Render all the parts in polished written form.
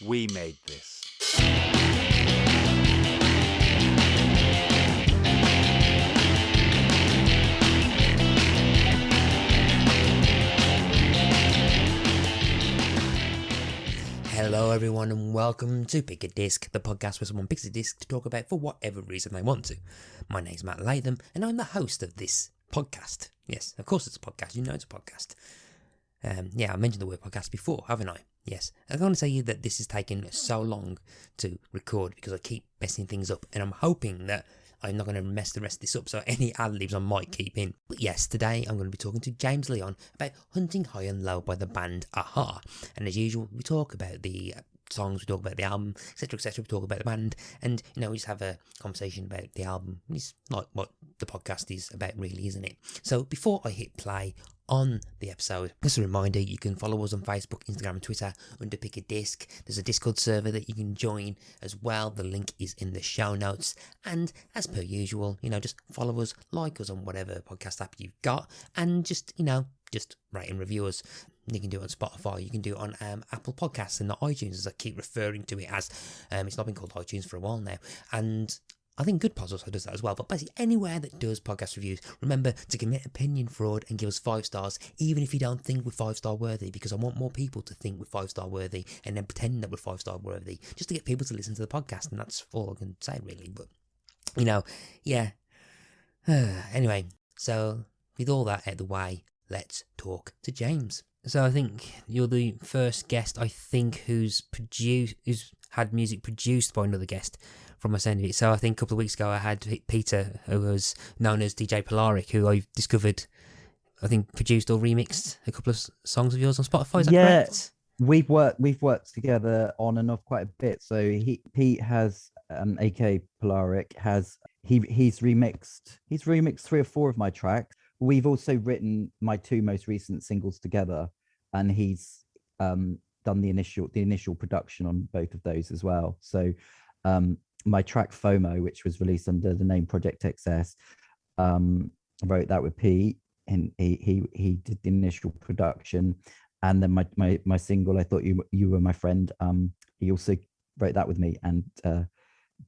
We made this. Hello everyone and welcome to Pick a Disc, the podcast where someone picks a disc to talk about for whatever reason they want to. My name's Matt Latham and I'm the host of this podcast. Yes, of course it's a podcast, you know it's a podcast. I mentioned the word podcast before, haven't I? Yes, I want to say that this is taking so long to record because I keep messing things up and I'm hoping that I'm not going to mess the rest of this up, so any ad-libs I might keep in. But yes, today I'm going to be talking to James Leon about Hunting High and Low by the band Aha. And as usual, we talk about the songs, we talk about the album, etc, etc. We talk about the band, and we just have a conversation about the album. It's like what the podcast is about, really, isn't it? So before I hit play on the episode, just a reminder, you can follow us on Facebook, Instagram and Twitter under Pick a Disc. There's a Discord server that you can join as well. The link is in the show notes. And as per usual, just follow us, like us on whatever podcast app you've got, and just rate and review us. You can do it on Spotify, you can do it on Apple Podcasts and not iTunes, as I keep referring to it as. It's not been called iTunes for a while now. And I think Good Pods also does that as well. But basically, anywhere that does podcast reviews, remember to commit opinion fraud and give us 5 stars, even if you don't think we're 5-star worthy, because I want more people to think we're 5-star worthy and then pretend that we're 5-star worthy, just to get people to listen to the podcast. And that's all I can say, really. But, yeah. Anyway, so with all that out of the way, let's talk to James. So I think you're the first guest, who's had music produced by another guest from my sound of it. So I think a couple of weeks ago I had Peter, who was known as DJ Polaric, who I discovered, produced or remixed a couple of songs of yours on Spotify. Is that correct? We've worked together on and off quite a bit. So Pete has aka Polaric he's remixed 3 or 4 of my tracks. We've also written my 2 most recent singles together, and he's done the initial production on both of those as well. So my track FOMO, which was released under the name Project XS, I wrote that with Pete, and he did the initial production. And then my single, I Thought You Were My Friend, he also wrote that with me and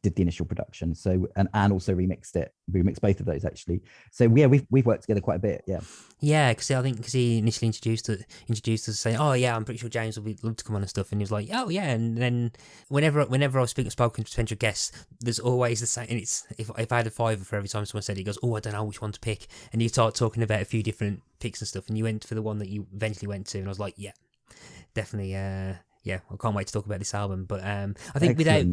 did the initial production. So and also remixed both of those, actually. So yeah, we've worked together quite a bit. Because he initially introduced us saying, oh yeah, I'm pretty sure James will love to come on and stuff, and he was like, oh yeah. And then whenever I've spoken to potential guests, there's always the same. And it's if I had a fiver for every time someone said it, he goes, oh, I don't know which one to pick, and you start talking about a few different picks and stuff, and you went for the one that you eventually went to, and I was like, yeah, definitely. Yeah, I can't wait to talk about this album. But I think without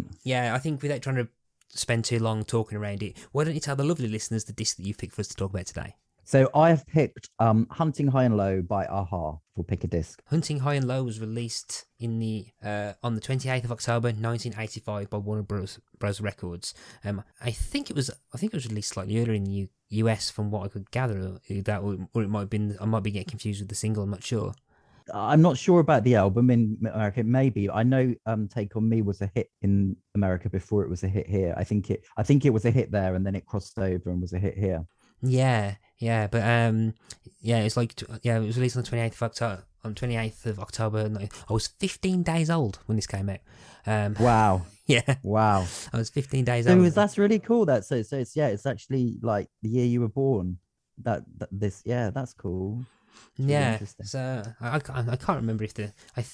trying to spend too long talking around it, why don't you tell the lovely listeners the disc that you've picked for us to talk about today? So I have picked Hunting High and Low by Aha for Pick a Disc. Hunting High and Low was released on the 28th of October 1985 by Warner Bros. Records. I think it was released slightly earlier in the US, from what I could gather. Or it might have been. I might be getting confused with the single. I'm not sure. I'm not sure about the album in America. Maybe I know Take On Me was a hit in America before it was a hit here. I think it was a hit there, and then it crossed over and was a hit here. Yeah, but it was released on the 28th of October. On 28th of October, I was 15 days old when this came out. Wow. Yeah. Wow. I was 15 days old. That's really cool. It's actually like the year you were born. That's cool. Yeah, so I can't remember if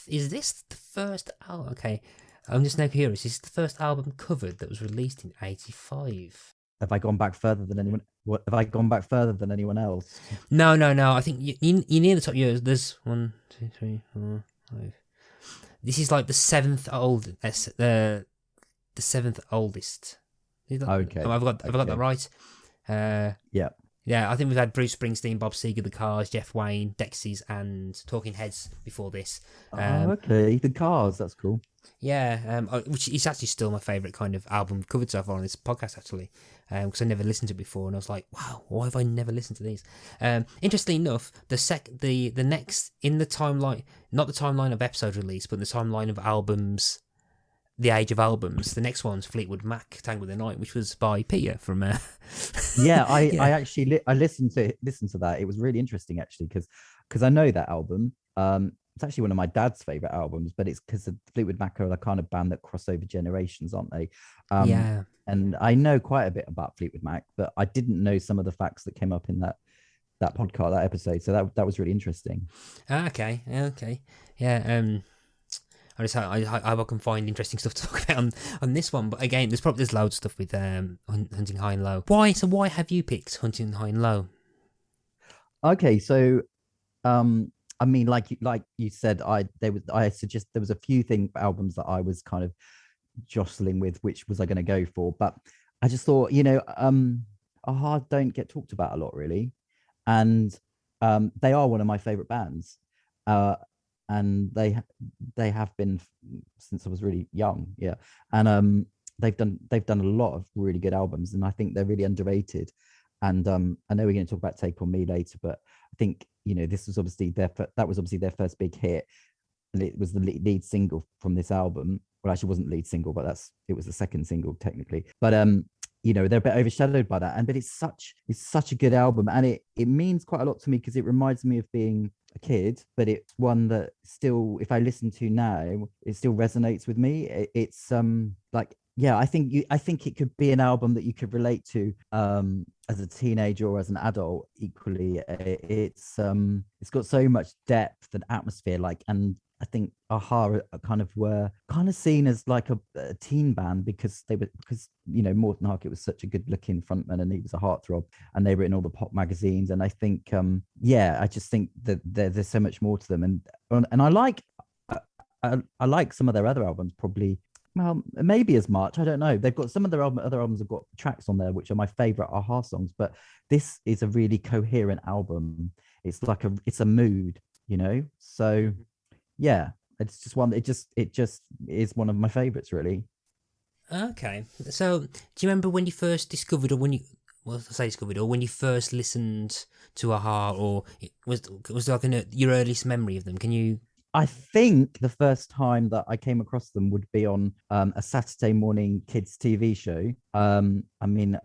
is this the first album? Okay, I'm just now curious. Is this the first album covered that was released in '85? Have I gone back further than anyone? Have I gone back further than anyone else? No. I think you near the top. There's 1, 2, 3, 4, 5. This is like the 7th oldest. The 7th oldest. Okay. Have I got that right? Yeah. Yeah, I think we've had Bruce Springsteen, Bob Seger, The Cars, Jeff Wayne, Dexys, and Talking Heads before this. Okay, The Cars, that's cool. Yeah, which is actually still my favourite kind of album covered so far on this podcast, actually, because I never listened to it before, and I was like, wow, why have I never listened to these? Interestingly enough, the next in the timeline, not the timeline of episode release, but the timeline of albums, the age of albums. The next one's Fleetwood Mac, Tango with the Night, which was by Peter from. I actually I listened to that. It was really interesting, actually, because I know that album. it's actually one of my dad's favorite albums, but it's because Fleetwood Mac are the kind of band that cross over generations, aren't they? Yeah. And I know quite a bit about Fleetwood Mac, but I didn't know some of the facts that came up in that podcast, that episode. So that was really interesting. Okay. Yeah. I hope I can find interesting stuff to talk about on this one. But again, there's loads of stuff with Hunting High and Low. Why have you picked Hunting High and Low? Okay, so I mean, like you said, I suggest there was a few albums that I was kind of jostling with which was I going to go for, but I just thought, Aha don't get talked about a lot really, and they are one of my favorite bands, and they have been since I was really young, yeah, and they've done a lot of really good albums, and I think they're really underrated. And I know we're going to talk about Take On Me later, but I think this was obviously their first big hit, and it was the lead single from this album. Well, actually, it wasn't the lead single, but it was the second single technically. But they're a bit overshadowed by that. But it's such a good album, and it means quite a lot to me because it reminds me of being a kid. But it's one that still, if I listen to now, it still resonates with me. It's yeah, I think it could be an album that you could relate to as a teenager or as an adult equally. It's got so much depth and atmosphere, and I think Aha were seen as like a teen band because Morten Harkett was such a good looking frontman and he was a heartthrob, and they were in all the pop magazines, and I think I just think that there's so much more to them, and I like some of their other albums probably. Well, maybe as much. I don't know. They've got some of their other albums have got tracks on there which are my favorite Aha songs, but this is a really coherent album. It's it's a mood, So yeah, it's just one. It just is one of my favorites, really. Okay. So, do you remember when you first discovered, or when you first listened to Aha, or was like your earliest memory of them? Can you? I think the first time that I came across them would be on a Saturday morning kids TV show. I mean,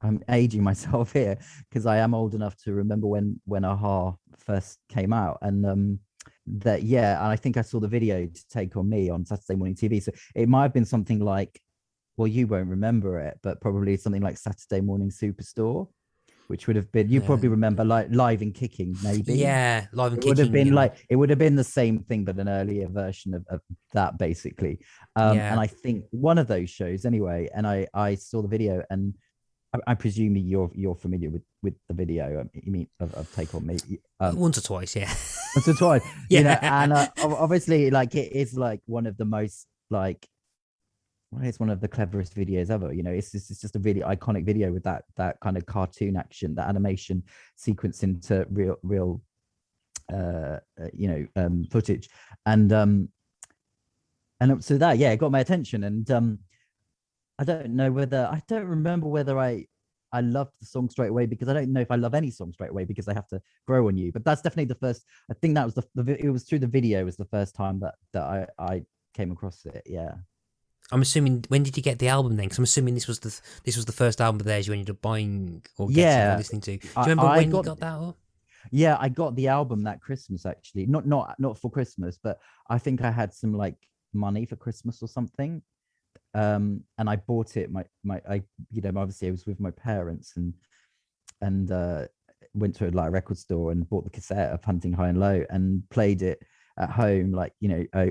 I'm aging myself here because I am old enough to remember when Aha first came out, and and I think I saw the video to Take On Me on Saturday morning TV. So it might have been something like, well, you won't remember it, but probably something like Saturday Morning Superstore, which would have been, you probably remember, like Live and Kicking, maybe. Yeah, Live and Kicking. It would have been the same thing, but an earlier version of that, basically. And I think one of those shows, anyway. And I saw the video, and I presume you're familiar with the video. You mean of Take On Me? Once or twice, yeah. Once or twice, yeah. And obviously, like, it is like one of the most it's one of the cleverest videos ever. It's just a really iconic video with that kind of cartoon action, that animation sequence into real footage, and so that it got my attention, and I don't remember whether I loved the song straight away, because I don't know if I love any song straight away because they have to grow on you. But that's definitely the first. I think that was it was through the video was the first time that I came across it. Yeah. I'm assuming, when did you get the album then? Because I'm assuming this was the first album of theirs you ended up buying or getting or listening to. Do you remember when you got that? Or? Yeah, I got the album that Christmas, actually. Not for Christmas, but I think I had some like money for Christmas or something. And I bought it. Obviously I was with my parents and went to a record store and bought the cassette of Hunting High and Low and played it at home,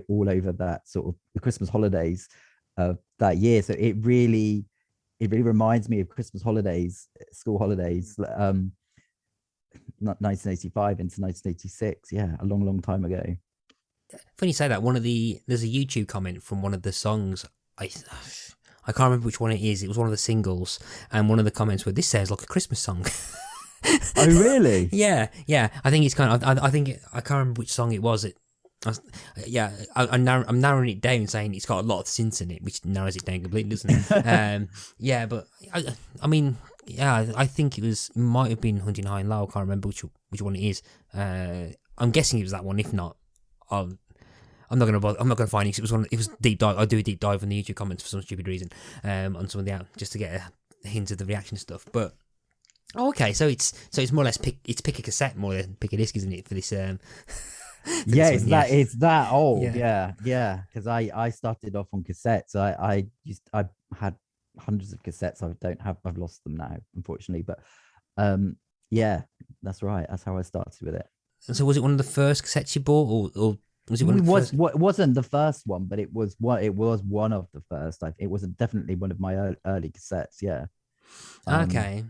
all over that sort of the Christmas holidays of that year. So it really reminds me of Christmas holidays, school holidays, 1985 into 1986. Yeah, a long time ago. Funny you say that. There's a YouTube comment from one of the songs. I can't remember which one it is. It was one of the singles, and one of the comments were, "This sounds like a Christmas song." Oh, really? Yeah. I think it's kind of. I can't remember which song it was. I'm narrowing it down, saying it's got a lot of synths in it, which narrows it down completely, doesn't it? But I think it might have been Hunting High and Low. I can't remember which one it is. I'm guessing it was that one. If not, I'm not gonna find it. It was deep dive. I do a deep dive on the YouTube comments for some stupid reason, on some of the just to get a hint of the reaction stuff. But okay, so it's more or less pick a cassette more than pick a disc, isn't it? For this Yeah, This one, yeah. it's that old. Yeah. Yeah. Because I started off on cassettes. I had hundreds of cassettes. I've lost them now, unfortunately. But um, yeah, that's right. That's how I started with it. And so was it one of the first cassettes you bought, or was it one It of the was first? what wasn't the first one, but it was one of the first. It was definitely one of my early cassettes. Yeah. Um, Okay.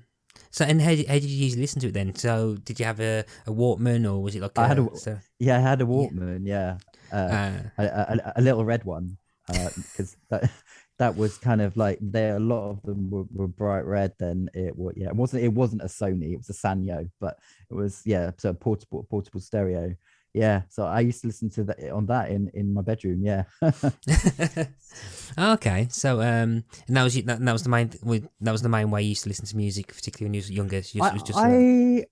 So, and how did you usually listen to it then? So, did you have a Walkman, or was it like I had a so? yeah, I had a Yeah. Walkman. Yeah, Uh, a little red one. Because that was kind of like a lot of them were bright red. Then it wasn't a Sony, it was a Sanyo, but it was so a portable stereo. Yeah, so I used to listen to that on that in my bedroom. Yeah. okay. So, and that was the main way you used to listen to music, particularly when you was younger. It was just I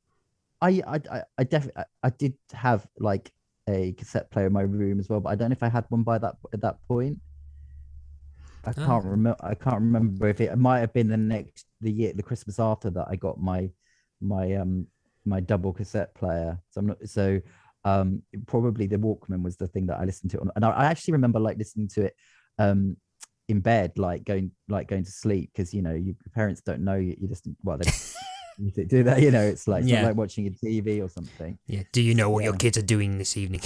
definitely I did have like a cassette player in my room as well, but I don't know if I had one by that at that point. I oh, can't remember. I can't remember if it might have been the Christmas after that I got my my double cassette player. So I'm not so probably the Walkman was the thing that I listened to, and I actually remember like listening to it in bed, like going to sleep, because your parents don't know you listen. Well, they do that. It's like it's not yeah, like watching a TV or something. yeah. Do you know what your Yeah. kids are doing this evening?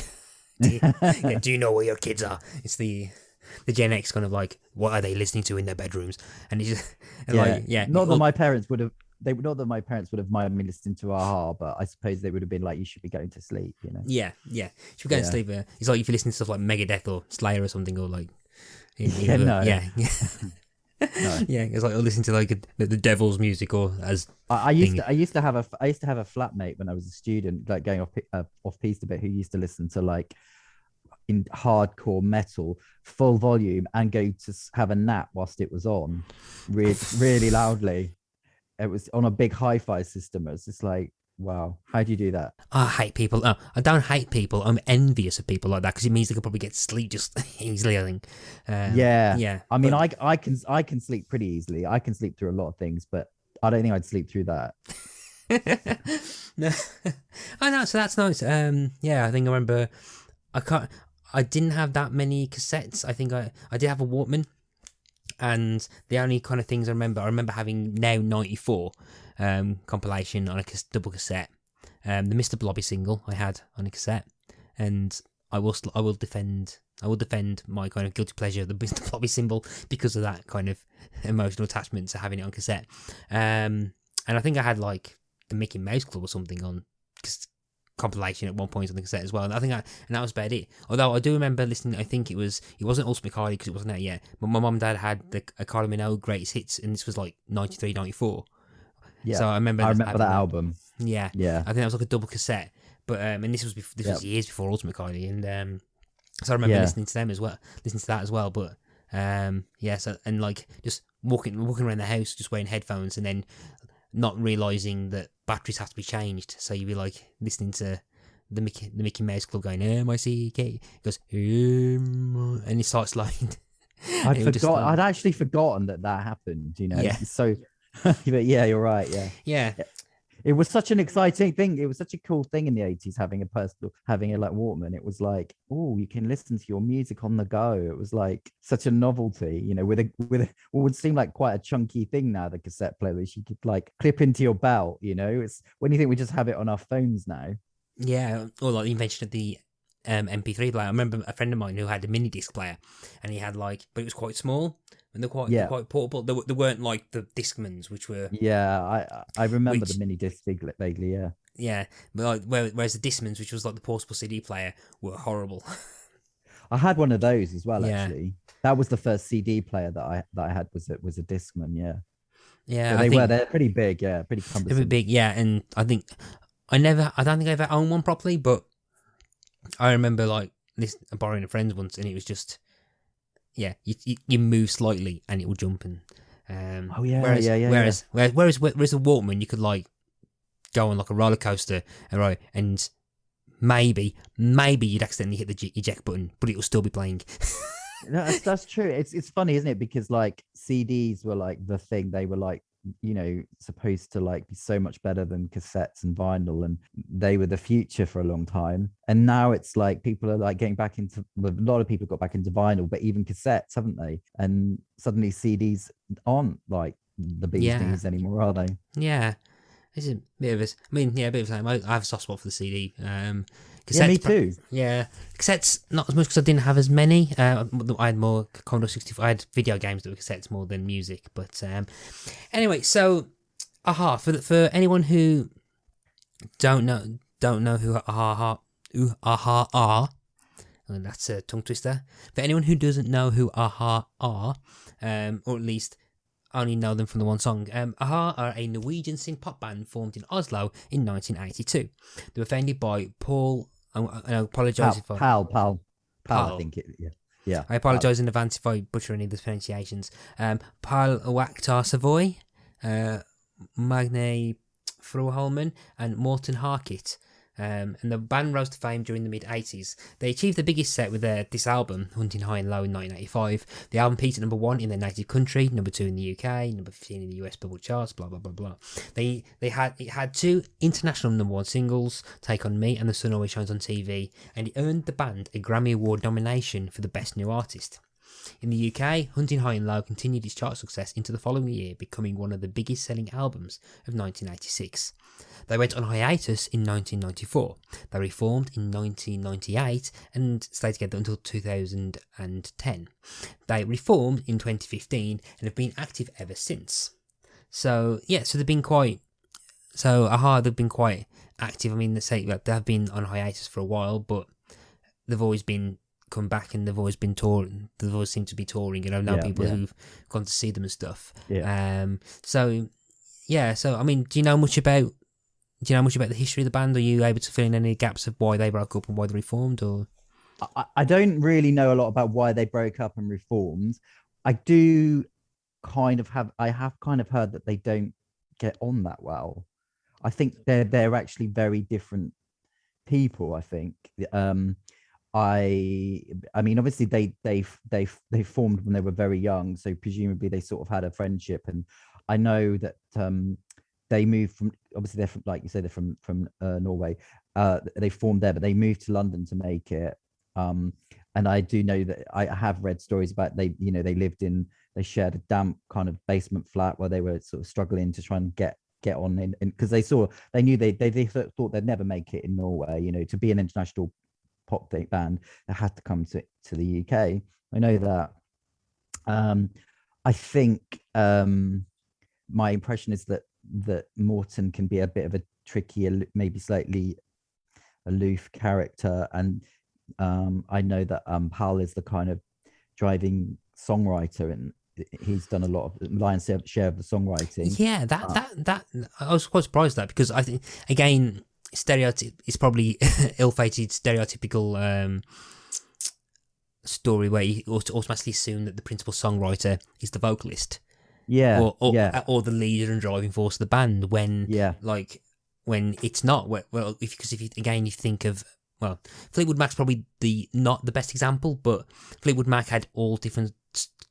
Do you know where your kids are? It's the Gen X kind of like, what are they listening to in their bedrooms? And it's just and Yeah. like, yeah, Not that my parents would have. Not that my parents would have minded me listening to Aha, but I suppose they would have been like, "You should be going to sleep," yeah, yeah. Should we go to Yeah. sleep? It's like if you listen to stuff like Megadeth or Slayer or something, or like, Yeah. No. yeah, No. yeah. It's like listening to like the devil's music, or as I used to have a flatmate when I was a student, like going off piece a bit, who used to listen to like in hardcore metal full volume and go to have a nap whilst it was on, really loudly. It was on a big hi-fi system. It was just like, wow, how do you do that? I hate people. I don't hate people. I'm envious of people like that because it means they could probably get sleep just easily. I think. Yeah, Yeah. I mean, I can sleep pretty easily. I can sleep through a lot of things, but I don't think I'd sleep through that. No. Oh no, so that's nice. Yeah, I think I remember. I didn't have that many cassettes. I think I did have a Walkman, and the only kind of things I remember having Now 94 compilation on a double cassette. The Mr. Blobby single I had on a cassette, and I will defend my kind of guilty pleasure, the Mr. Blobby symbol, because of that kind of emotional attachment to having it on cassette. And I think I had like the Mickey Mouse Club or something on compilation at one point on the cassette as well. And that was about it. Although I do remember listening. I think it wasn't Ultimate Carly because it wasn't out yet. But my mum and dad had a Kylie Minogue Greatest Hits, and this was like 93, 94. Yeah, So I remember that album. Yeah, Yeah, I think that was like a double cassette. But and this was years before Ultimate Kylie, and so I remember listening to that as well. But yeah, so and like just walking around the house, just wearing headphones, and then not realizing that batteries have to be changed. So you'd be like listening to the Mickey Mouse Club going M-I-C-K. It goes and it starts like I'd actually forgotten that happened. Yeah. So, but yeah, you're right. Yeah. Yeah. It was such an exciting thing. It was such a cool thing in the 80s having a like Walkman. It was like, oh, you can listen to your music on the go. It was like such a novelty, with what would seem like quite a chunky thing now, the cassette player that you could like clip into your belt. It's when you think we just have it on our phones now. Yeah, or like the invention of the MP3 player. I remember a friend of mine who had a mini disc player, and he had but it was quite small, and they're quite portable. They weren't like the Discmans, which were I remember the mini disc vaguely. Yeah, yeah, but whereas the Discmans, which was like the portable CD player, were horrible. I had one of those as well. Yeah. Actually, that was the first CD player that I had was a Discman. Yeah, yeah, they're pretty big. Yeah, pretty cumbersome. They're big. Yeah, and I don't think I ever owned one properly, but I remember borrowing a friend's once, and it was just, you move slightly and it will jump, and whereas the Walkman you could like go on like a roller coaster, right, and maybe you'd accidentally hit the eject button, but it will still be playing. That's true. It's funny, isn't it? Because like CDs were like the thing. They were like supposed to like be so much better than cassettes and vinyl, and they were the future for a long time. And now it's like people are like getting back into, a lot of people got back into vinyl, but even cassettes, haven't they? And suddenly CDs aren't like the bee's Yeah. knees anymore, are they? Yeah. It's a bit of a, I mean, yeah, a bit of a time. I have a soft spot for the CD. Yeah, me Cassettes, too. yeah, cassettes not as much because I didn't have as many. I had more Commodore 64. I had video games that were cassettes more than music. But anyway, so Aha, for anyone who don't know who Aha are, and that's a tongue twister. For anyone who doesn't know who Aha are, or at least only know them from the one song, Aha are a Norwegian synth-pop band formed in Oslo in 1982. They were founded by Paul. I apologise if I... Pal, I Pal. think it. Yeah. I apologise in advance if I butcher any of the pronunciations. Pal Wakhtar Savoy, Magne Froholmen, and Morten Harkit. And the band rose to fame during the mid-80s. They achieved the biggest set with this album, Hunting High and Low, in 1985. The album peaked at number 1 in their native country, number 2 in the UK, number 15 in the US Billboard charts, blah blah blah blah. It had 2 international number 1 singles, Take On Me and The Sun Always Shines on TV, and it earned the band a Grammy Award nomination for the Best New Artist. In the UK, Hunting High and Low continued its chart success into the following year, becoming one of the biggest selling albums of 1986. They went on hiatus in 1994. They reformed in 1998 and stayed together until 2010. They reformed in 2015 and have been active ever since. So they've been quite... So Aha, they've been quite active. I mean, they have been on hiatus for a while, but they've always been come back and they've always been touring. They've always seemed to be touring, and I know people who've gone to see them and stuff. So I mean, do you know much about the history of the band? Are you able to fill in any gaps of why they broke up and why they reformed? Or I don't really know a lot about why they broke up and reformed. I do kind of have heard that they don't get on that well. I think they're actually very different people. I think. I mean, obviously they formed when they were very young, so presumably they sort of had a friendship. And I know that they moved from, obviously they're from, like you say, they're from Norway. They formed there, but they moved to London to make it. And I do know that I have read stories about they shared a damp kind of basement flat where they were sort of struggling to try and get on in, because they knew they thought they'd never make it in Norway. To be an international pop band, they had to come to the UK. I know that. I think my impression is that Morten can be a bit of a tricky, maybe slightly aloof character, and I know that Pal is the kind of driving songwriter, and he's done a lot of lion's share of the songwriting. Yeah, that I was quite surprised at that, because I think, again, it's probably ill-fated stereotypical story where you automatically assume that the principal songwriter is the vocalist, or the leader and driving force of the band, when it's not. Well, if you think of, well, Fleetwood Mac's probably not the best example, but Fleetwood Mac had all different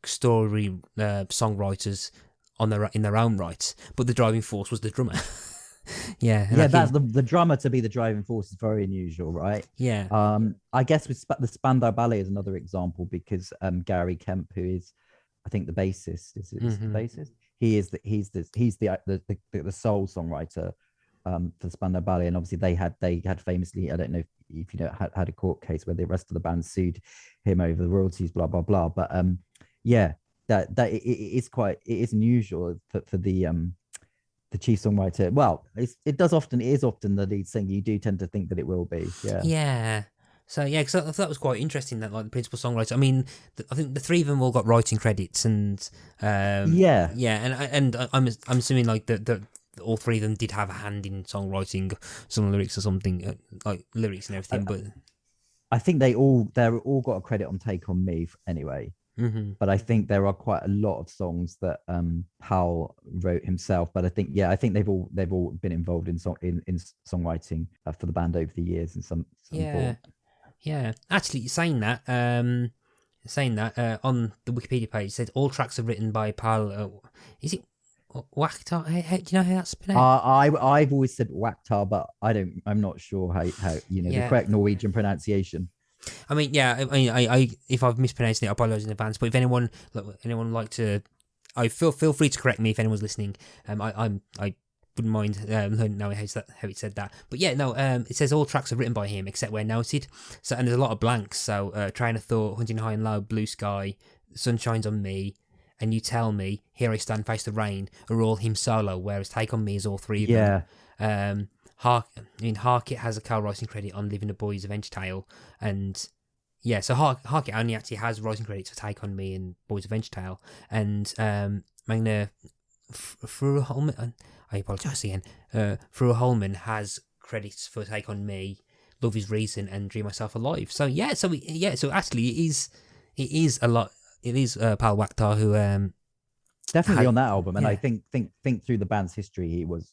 story songwriters in their own rights, but the driving force was the drummer. That's the drummer to be the driving force is very unusual, right? I guess with the Spandau Ballet is another example, because Gary Kemp, who is, I think, the bassist, is the bassist, he's the sole songwriter for the Spandau Ballet. And obviously they had famously, I don't know if you know, had a court case where the rest of the band sued him over the royalties, blah blah blah. But that it is unusual for the chief songwriter. Well, it is often the lead singer. You do tend to think that it will be. So because I thought that was quite interesting, that like the principal songwriter. I mean, I think the three of them all got writing credits, and and I'm assuming like that all three of them did have a hand in songwriting some lyrics or something, like lyrics and everything. But I think they're all got a credit on Take On Me anyway. But I think there are quite a lot of songs that Powell wrote himself. But I think they've all been involved in songwriting for the band over the years in some form. Yeah. Actually, saying that on the Wikipedia page, it said all tracks are written by Powell. Is it Whacktar. Do you know how that's pronounced? I've always said Waktar, but I'm not sure how the correct Norwegian pronunciation. I mean, yeah. I mean, I if I've mispronounced it, I apologize in advance. But if anyone like to, I feel free to correct me if anyone's listening. I wouldn't mind knowing how it said that. But yeah, no. It says all tracks are written by him except where noted. So and there's a lot of blanks. So Train of Thought, Hunting High and Low, Blue Sky, Sun Shines on Me, and You Tell Me, Here I Stand, Face the Rain are all him solo. Whereas Take on Me is all three of them. Hark It has a co-writing credit on Living a Boy's Adventure Tale, and yeah, so Hark It only actually has writing credits for Take on Me and Boy's Adventure Tale, and Magna Holman, I apologise again. Fru Holman has credits for Take on Me, Love Is Reason, and Dream Myself Alive. So so actually it is a lot. It is Pal Waktar who definitely on that album, and I think through the band's history, he was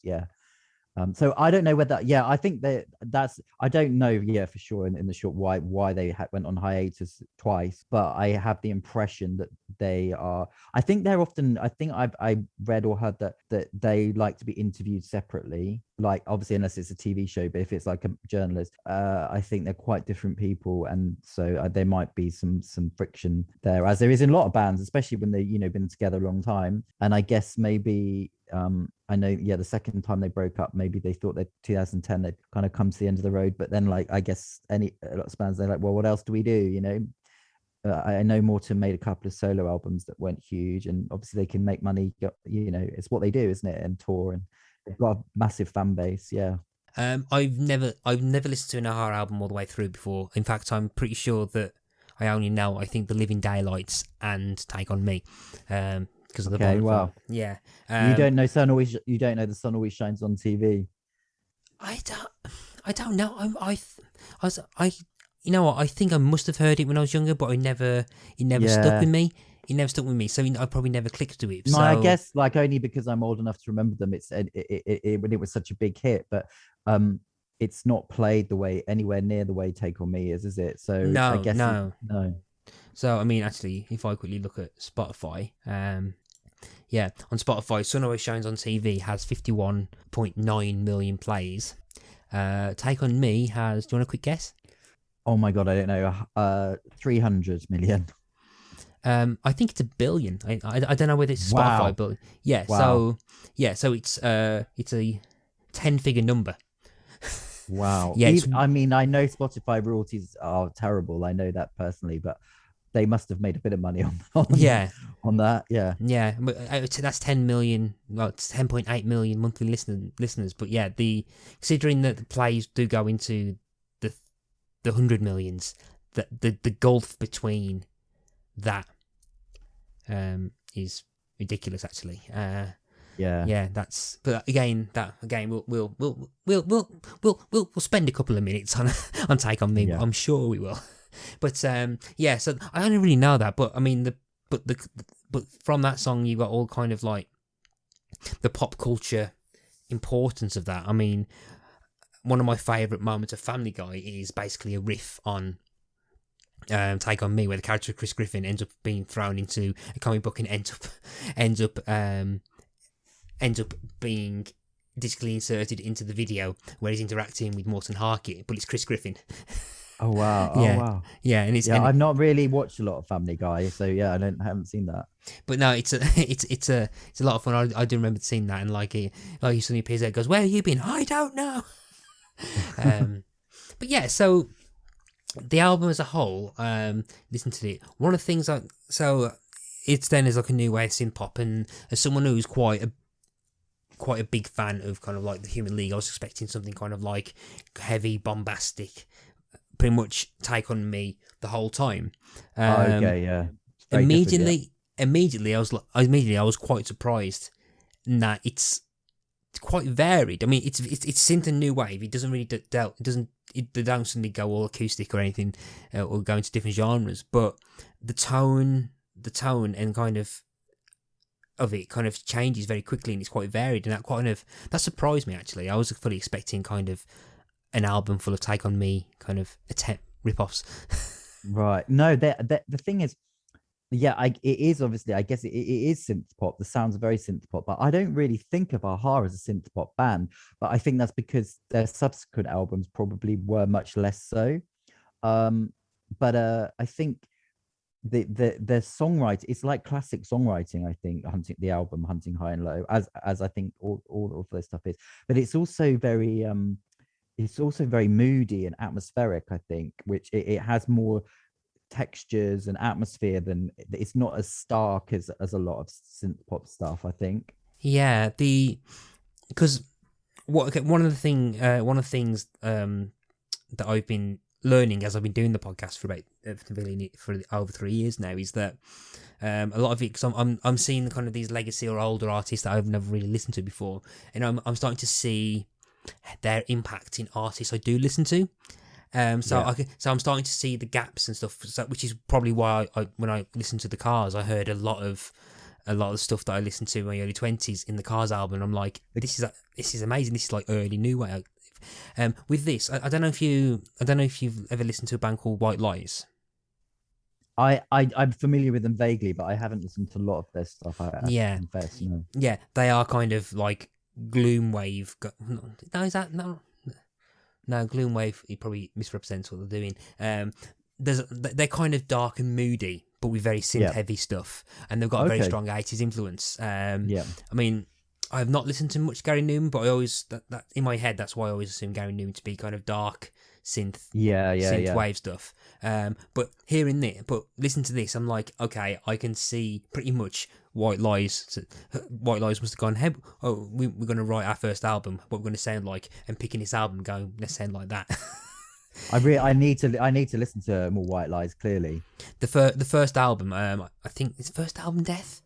so I don't know whether I think that's I don't know for sure in the short why they went on hiatus twice, but I have the impression that they are, I think they're often, I think I read or heard that they like to be interviewed separately, like obviously unless it's a TV show, but if it's like a journalist, I think they're quite different people, and so there might be some friction there, as there is in a lot of bands, especially when they been together a long time. And I guess maybe I know the second time they broke up, maybe they thought that 2010 they'd kind of come to the end of the road, but then like I guess a lot of bands, they're like, well, what else do we do? I know Morton made a couple of solo albums that weren't huge, and obviously they can make money, it's what they do, isn't it, and tour, and they've got a massive fan base. I've never listened to an AHA album all the way through before. In fact, I'm pretty sure that I only know, I think, The Living Daylights and Take on Me. Because of the wow. Yeah. You don't know The Sun Always Shines on TV. I don't know. You know what? I think I must have heard it when I was younger, but it never stuck with me. It never stuck with me, so I probably never clicked to it. No, I guess like only because I'm old enough to remember them. When it was such a big hit, but it's not played anywhere near the way Take on Me is it? So no, I guess no. So I mean, actually, if I quickly look at Spotify, on Spotify, Sun Always Shines on TV has 51.9 million plays. Take on Me has. Do you want a quick guess? Oh my god, I don't know. 300 million. I think it's 1 billion. I don't know whether it's Spotify, but yeah. Wow. So it's a 10-figure number. Wow. Yeah. I mean, I know Spotify royalties are terrible. I know that personally, but they must have made a bit of money on that. Yeah. Yeah. But that's 10 million. Well, it's 10.8 million monthly listeners. But yeah, considering that the plays do go into the 100 millions, the gulf between that is ridiculous, actually. That's. But again, we'll spend a couple of minutes on Take on Me. Yeah. I'm sure we will. But so I don't really know that. But I mean, but from that song, you got all kind of like the pop culture importance of that. I mean, one of my favourite moments of Family Guy is basically a riff on Take on Me, where the character of Chris Griffin ends up being thrown into a comic book and ends up being digitally inserted into the video where he's interacting with Morton Harkett, but it's Chris Griffin. Oh wow! Yeah. Oh wow! Yeah, and I've not really watched a lot of Family Guy, so yeah, I haven't seen that. But no, it's a lot of fun. I do remember seeing that, and like he suddenly appears there, and goes, "Where have you been? I don't know." But yeah, so the album as a whole, listen to it. One of the things it's then is like a new way of synth pop, and as someone who's quite a big fan of kind of like the Human League, I was expecting something kind of like heavy, bombastic, pretty much Take on Me the whole time. Okay, yeah. Immediately, I was quite surprised that it's quite varied. I mean, it's synth and new wave. It doesn't really they don't suddenly go all acoustic or anything, or go into different genres. But the tone and kind of it kind of changes very quickly, and it's quite varied, and that surprised me, actually. I was fully expecting kind of an album full of Take on Me kind of rip-offs. Right. No, the thing is, Yeah, it is obviously. I guess it is synth pop. The sounds are very synth pop, but I don't really think of Aha as a synth pop band. But I think that's because their subsequent albums probably were much less so. Um, but I think the songwriting, it's like classic songwriting. I think Hunting High and Low, as I think all of this stuff is. But it's also very moody and atmospheric. I think, which it has more textures and atmosphere than, it's not as stark as a lot of synth pop stuff, I think. Yeah, because one of the things that I've been learning as I've been doing the podcast for over 3 years now is that a lot of it, because I'm seeing kind of these legacy or older artists that I've never really listened to before, and I'm starting to see their impact in artists I do listen to. So I'm starting to see the gaps and stuff, which is probably why when I listened to the Cars, I heard a lot of the stuff that I listened to in my early 20s in the Cars album. And I'm like, this is amazing. This is like early new wave. With this, I don't know if you've ever listened to a band called White Lies. I'm familiar with them vaguely, but I haven't listened to a lot of their stuff. I confess, no. Yeah, they are kind of like gloom wave. No, is that no? No, Gloomwave, he probably misrepresents what they're doing. They're kind of dark and moody, but with very synth-heavy stuff, and they've got a very strong 80s influence. I mean, I have not listened to much Gary Newman, but I always that in my head, that's why I always assume Gary Newman to be kind of dark synth wave stuff. But listen to this, I'm like, okay, I can see pretty much White Lies. White Lies must have gone, hey, we're going to write our first album, what we're going to sound like, and picking this album, going, let's sound like that. I need to listen to more White Lies. Clearly, the first album, I think it's first album Death.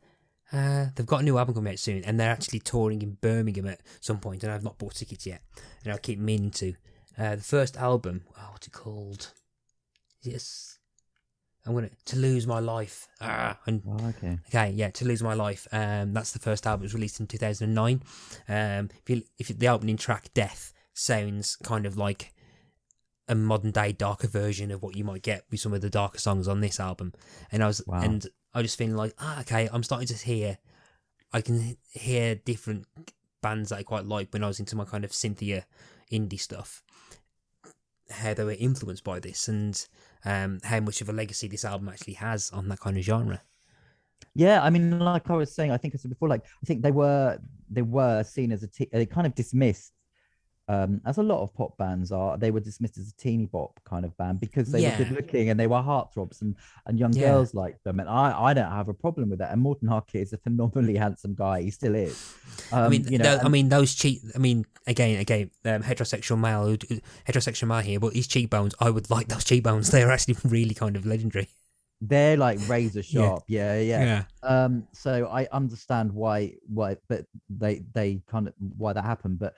They've got a new album coming out soon, and they're actually touring in Birmingham at some point, and I've not bought tickets yet, and I keep meaning to. The first album, what's it called? Yes. I'm gonna To Lose My Life. Okay, yeah, To Lose My Life. That's the first album. It was released in 2009. If the opening track Death sounds kind of like a modern day darker version of what you might get with some of the darker songs on this album, and I was just feeling like, okay, I'm starting to hear. I can hear different bands that I quite like when I was into my kind of synthier indie stuff, how they were influenced by this, and how much of a legacy this album actually has on that kind of genre. Yeah, I mean, like I was saying, I think I said before, like I think they were seen as they kind of dismissed, as a lot of pop bands are, they were dismissed as a teeny bop kind of band because they were good looking and they were heartthrobs and young girls liked them. And I don't have a problem with that. And Morten Harket is a phenomenally handsome guy. He still is. Heterosexual male here, but his cheekbones, I would like those cheekbones. They're actually really kind of legendary. They're like razor sharp. Yeah. So I understand why, but they kind of why that happened, but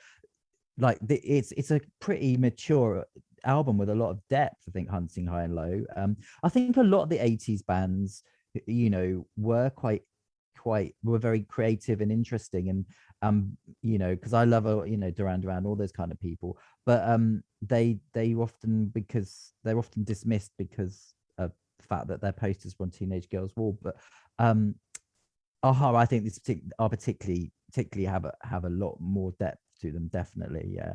like it's a pretty mature album with a lot of depth. I think Hunting High and Low. I think a lot of the 80s bands, were were very creative and interesting, and because I love Duran Duran, all those kind of people, but they're often dismissed because of the fact that their posters were on teenage girls' wall. But I think this particularly have a lot more depth to them, definitely. Yeah,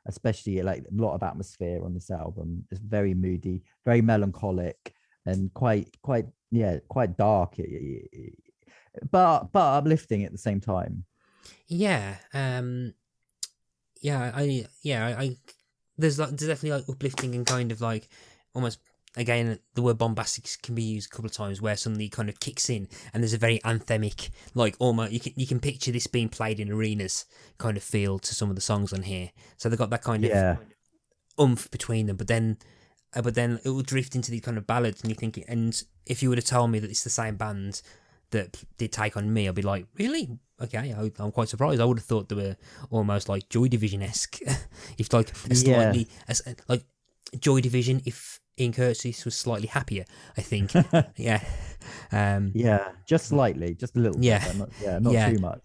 especially like a lot of atmosphere on this album. It's very moody, very melancholic, and quite dark, but uplifting at the same time. There's definitely like uplifting and kind of like almost, again, the word bombastic can be used a couple of times, where suddenly kind of kicks in and there's a very anthemic, like almost you can picture this being played in arenas kind of feel to some of the songs on here. So they've got that kind of oomph between them, but then it will drift into these kind of ballads, and you think, and if you would have told me that it's the same band that did Take On Me, I'd be like, really? Okay, I'm quite surprised. I would have thought they were almost like Joy Division-esque, if like a slightly like Joy Division if Ian Curtis was slightly happier, I think. Just slightly, just a little bit, not too much.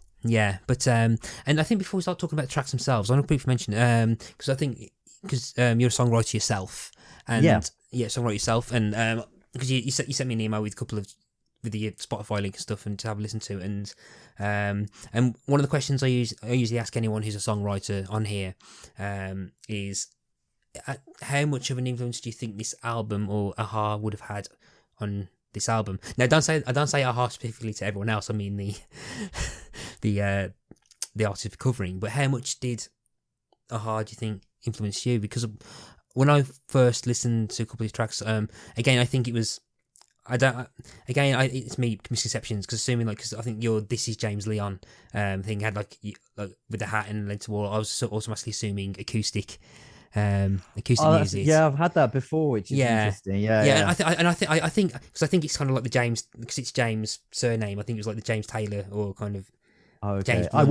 But and I think before we start talking about the tracks themselves, I want to briefly mention, because you're a songwriter yourself, and songwriter yourself, and because you sent me an email with a couple of with the Spotify link and stuff, and to have a listen to. And one of the questions I usually ask anyone who's a songwriter on here is, how much of an influence do you think this album or Aha would have had on this album? Now, I don't say Aha specifically to everyone else. I mean the artist covering. But how much did Aha, do you think, influence you? Because when I first listened to a couple of these tracks, again, I think it was. It's me misconceptions, because assuming because I think your "This Is James Leon" thing had like with the hat and led to wall. I was automatically assuming acoustic music. Yeah, I've had that before, which is interesting. Yeah. I think because I think it's kind of like the James, because it's James' surname. I think it was like the James Taylor or kind of. Oh, okay. James I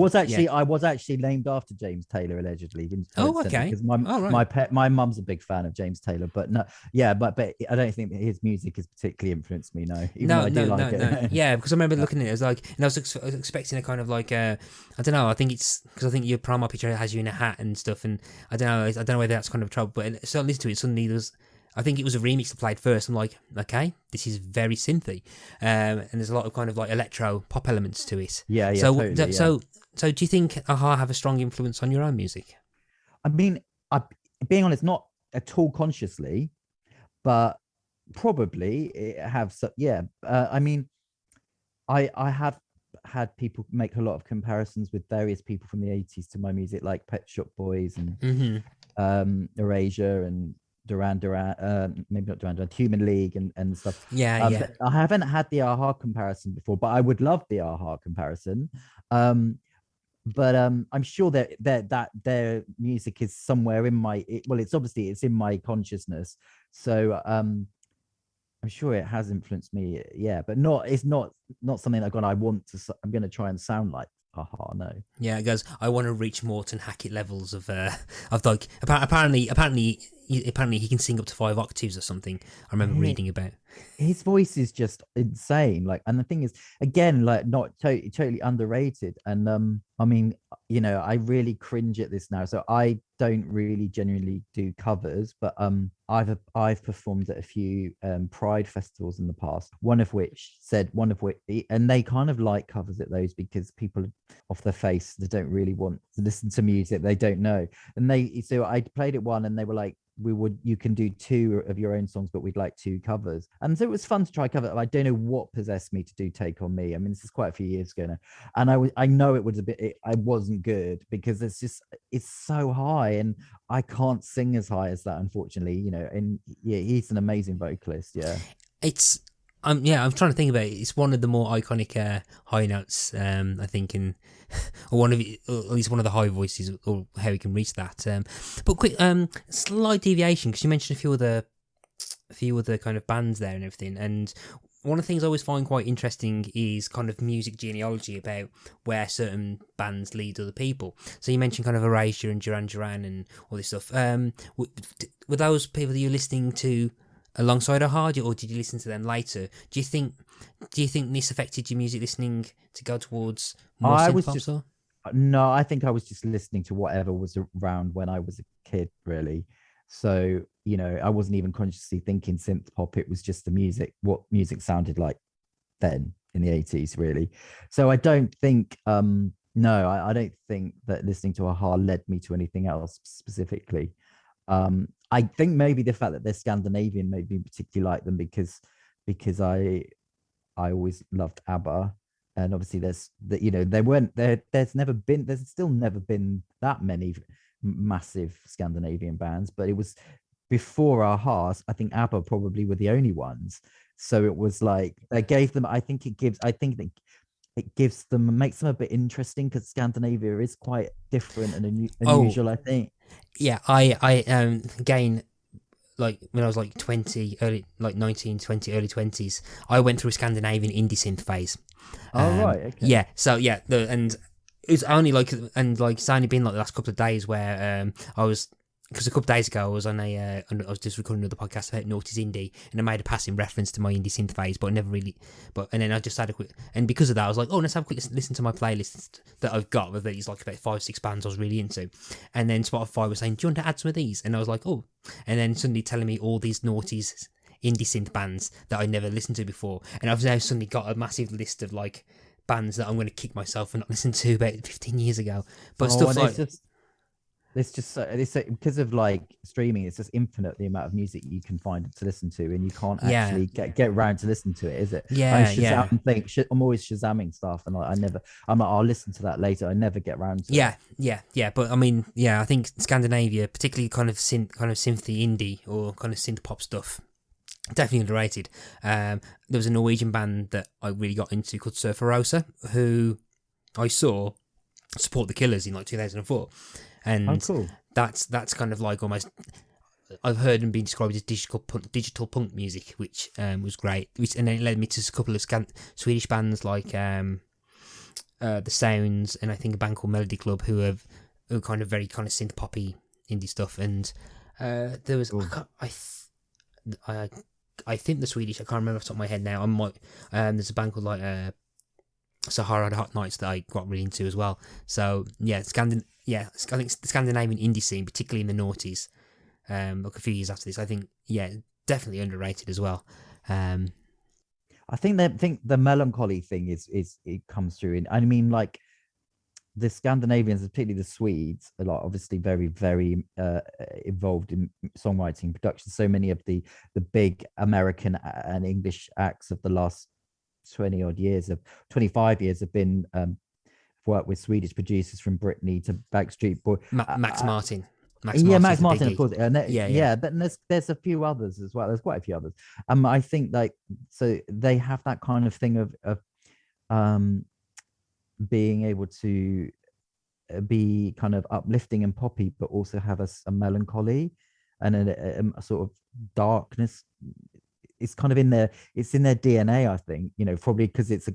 was actually named after James Taylor, allegedly. Oh, okay. Because right. my mum's a big fan of James Taylor, but no, yeah, but I don't think that his music has particularly influenced me. No, no. Yeah, because I remember looking at it, it was like, and I was expecting a kind of like I don't know. I think it's because I think your profile picture has you in a hat and stuff, and I don't know whether that's kind of trouble. But so I listened to it, suddenly I think it was a remix that played first. I'm like, okay, this is very synthy, and there's a lot of kind of like electro pop elements to it. Yeah. So do you think Aha have a strong influence on your own music? I mean, being honest, not at all consciously, but probably it have. I mean, I have had people make a lot of comparisons with various people from the 80s to my music, like Pet Shop Boys and Erasure and Duran, maybe not Duran, Human League and stuff. Yeah. I haven't had the Aha comparison before, but I would love the Aha comparison. But I'm sure that their music is somewhere in it's in my consciousness. So I'm sure it has influenced me. Yeah, but it's not something I'm going to try and sound like Aha. No. Yeah, it goes, I want to reach Morton Hackett levels of like apparently he can sing up to 5 octaves or something. I remember reading about. His voice is just insane. Like, and the thing is, again, like not totally underrated. And I mean, I really cringe at this now. So I don't really genuinely do covers, but I've performed at a few Pride festivals in the past. One of which, and they kind of like covers at those because people off their face, they don't really want to listen to music they don't know. And so I played at one, and they were like, you can do 2 of your own songs, but we'd like 2 covers. And so it was fun to try cover. I don't know what possessed me to do Take On Me. I mean, this is quite a few years ago now, and I know it was I wasn't good because it's so high, and I can't sing as high as that, unfortunately. And yeah, he's an amazing vocalist. Yeah, I'm trying to think about it. It's one of the more iconic high notes, I think, or at least one of the high voices, or how he can reach that. But quick, slight deviation, because you mentioned a few other kind of bands there and everything. And one of the things I always find quite interesting is kind of music genealogy, about where certain bands lead other people. So you mentioned kind of Erasure and Duran and all this stuff. Were those people that you're listening to alongside Aha, or did you listen to them later? Do you think this affected your music listening to go towards more synth-pop? No, I think I was just listening to whatever was around when I was a kid, really. So I wasn't even consciously thinking synth pop. It was just what music sounded like then in the 80s, really. So I don't think I don't think that listening to Aha led me to anything else specifically. I think maybe the fact that they're Scandinavian made me particularly like them because I always loved ABBA, and obviously there's still never been that many massive Scandinavian bands, but it was before Aha. I think ABBA probably were the only ones, so it was like they gave them. I think it makes them a bit interesting, because Scandinavia is quite different and unusual, I think. Yeah, I again, like when I was like 20, early, like 19, 20, early 20s, I went through a Scandinavian indie synth phase. Right, okay. Yeah, so yeah, and it's only it's only been like the last couple of days where I was, because a couple of days ago I was I was just recording another podcast about noughties indie, and I made a passing reference to my indie synth phase, but I never really, and then I just had a quick, and because of that I was like, oh, let's have a quick listen to my playlist that I've got with these like about 5-6 bands I was really into, and then Spotify was saying, do you want to add some of these? And I was like, oh, and then suddenly telling me all these noughties indie synth bands that I never listened to before, and I've now suddenly got a massive list of like bands that I'm going to kick myself for not listening to about 15 years ago. But stuff and like it's just because of like streaming, it's just infinite the amount of music you can find to listen to, and you can't yeah, actually get around to listen to it, is it? I yeah, yeah. I'm always shazamming stuff, and I never, I'm like, I'll listen to that later. I never get around to it. Yeah. But I mean, yeah, I think Scandinavia, particularly kind of synthy indie or kind of synth pop stuff, definitely underrated. There was a Norwegian band that I really got into called Surferosa, who I saw support the Killers in like 2004, and Cool. that's kind of like almost. I've heard them being described as digital punk music, which was great. And then it led me to a couple of Swedish bands like The Sounds, and I think a band called Melody Club, who are kind of very kind of synth poppy indie stuff. And there was I think the Swedish, I can't remember off the top of my head now. There's a band called like Sahara Hot Nights that I got really into as well. So yeah, I think the Scandinavian indie scene, particularly in the noughties, like a few years after this, I think definitely underrated as well. I think the melancholy thing is it comes through in. I mean, like the Scandinavians, particularly the Swedes, are like obviously very, very involved in songwriting production. So many of the big American and English acts of the last 25 years have been worked with Swedish producers, from Britney to Backstreet Boy, Max Martin. Max Martin, of course. And but there's a few others as well. There's quite a few others. I think like, so they have that kind of thing of being able to be kind of uplifting and poppy, but also have a melancholy and a sort of darkness. It's kind of in their DNA, I think, probably because it's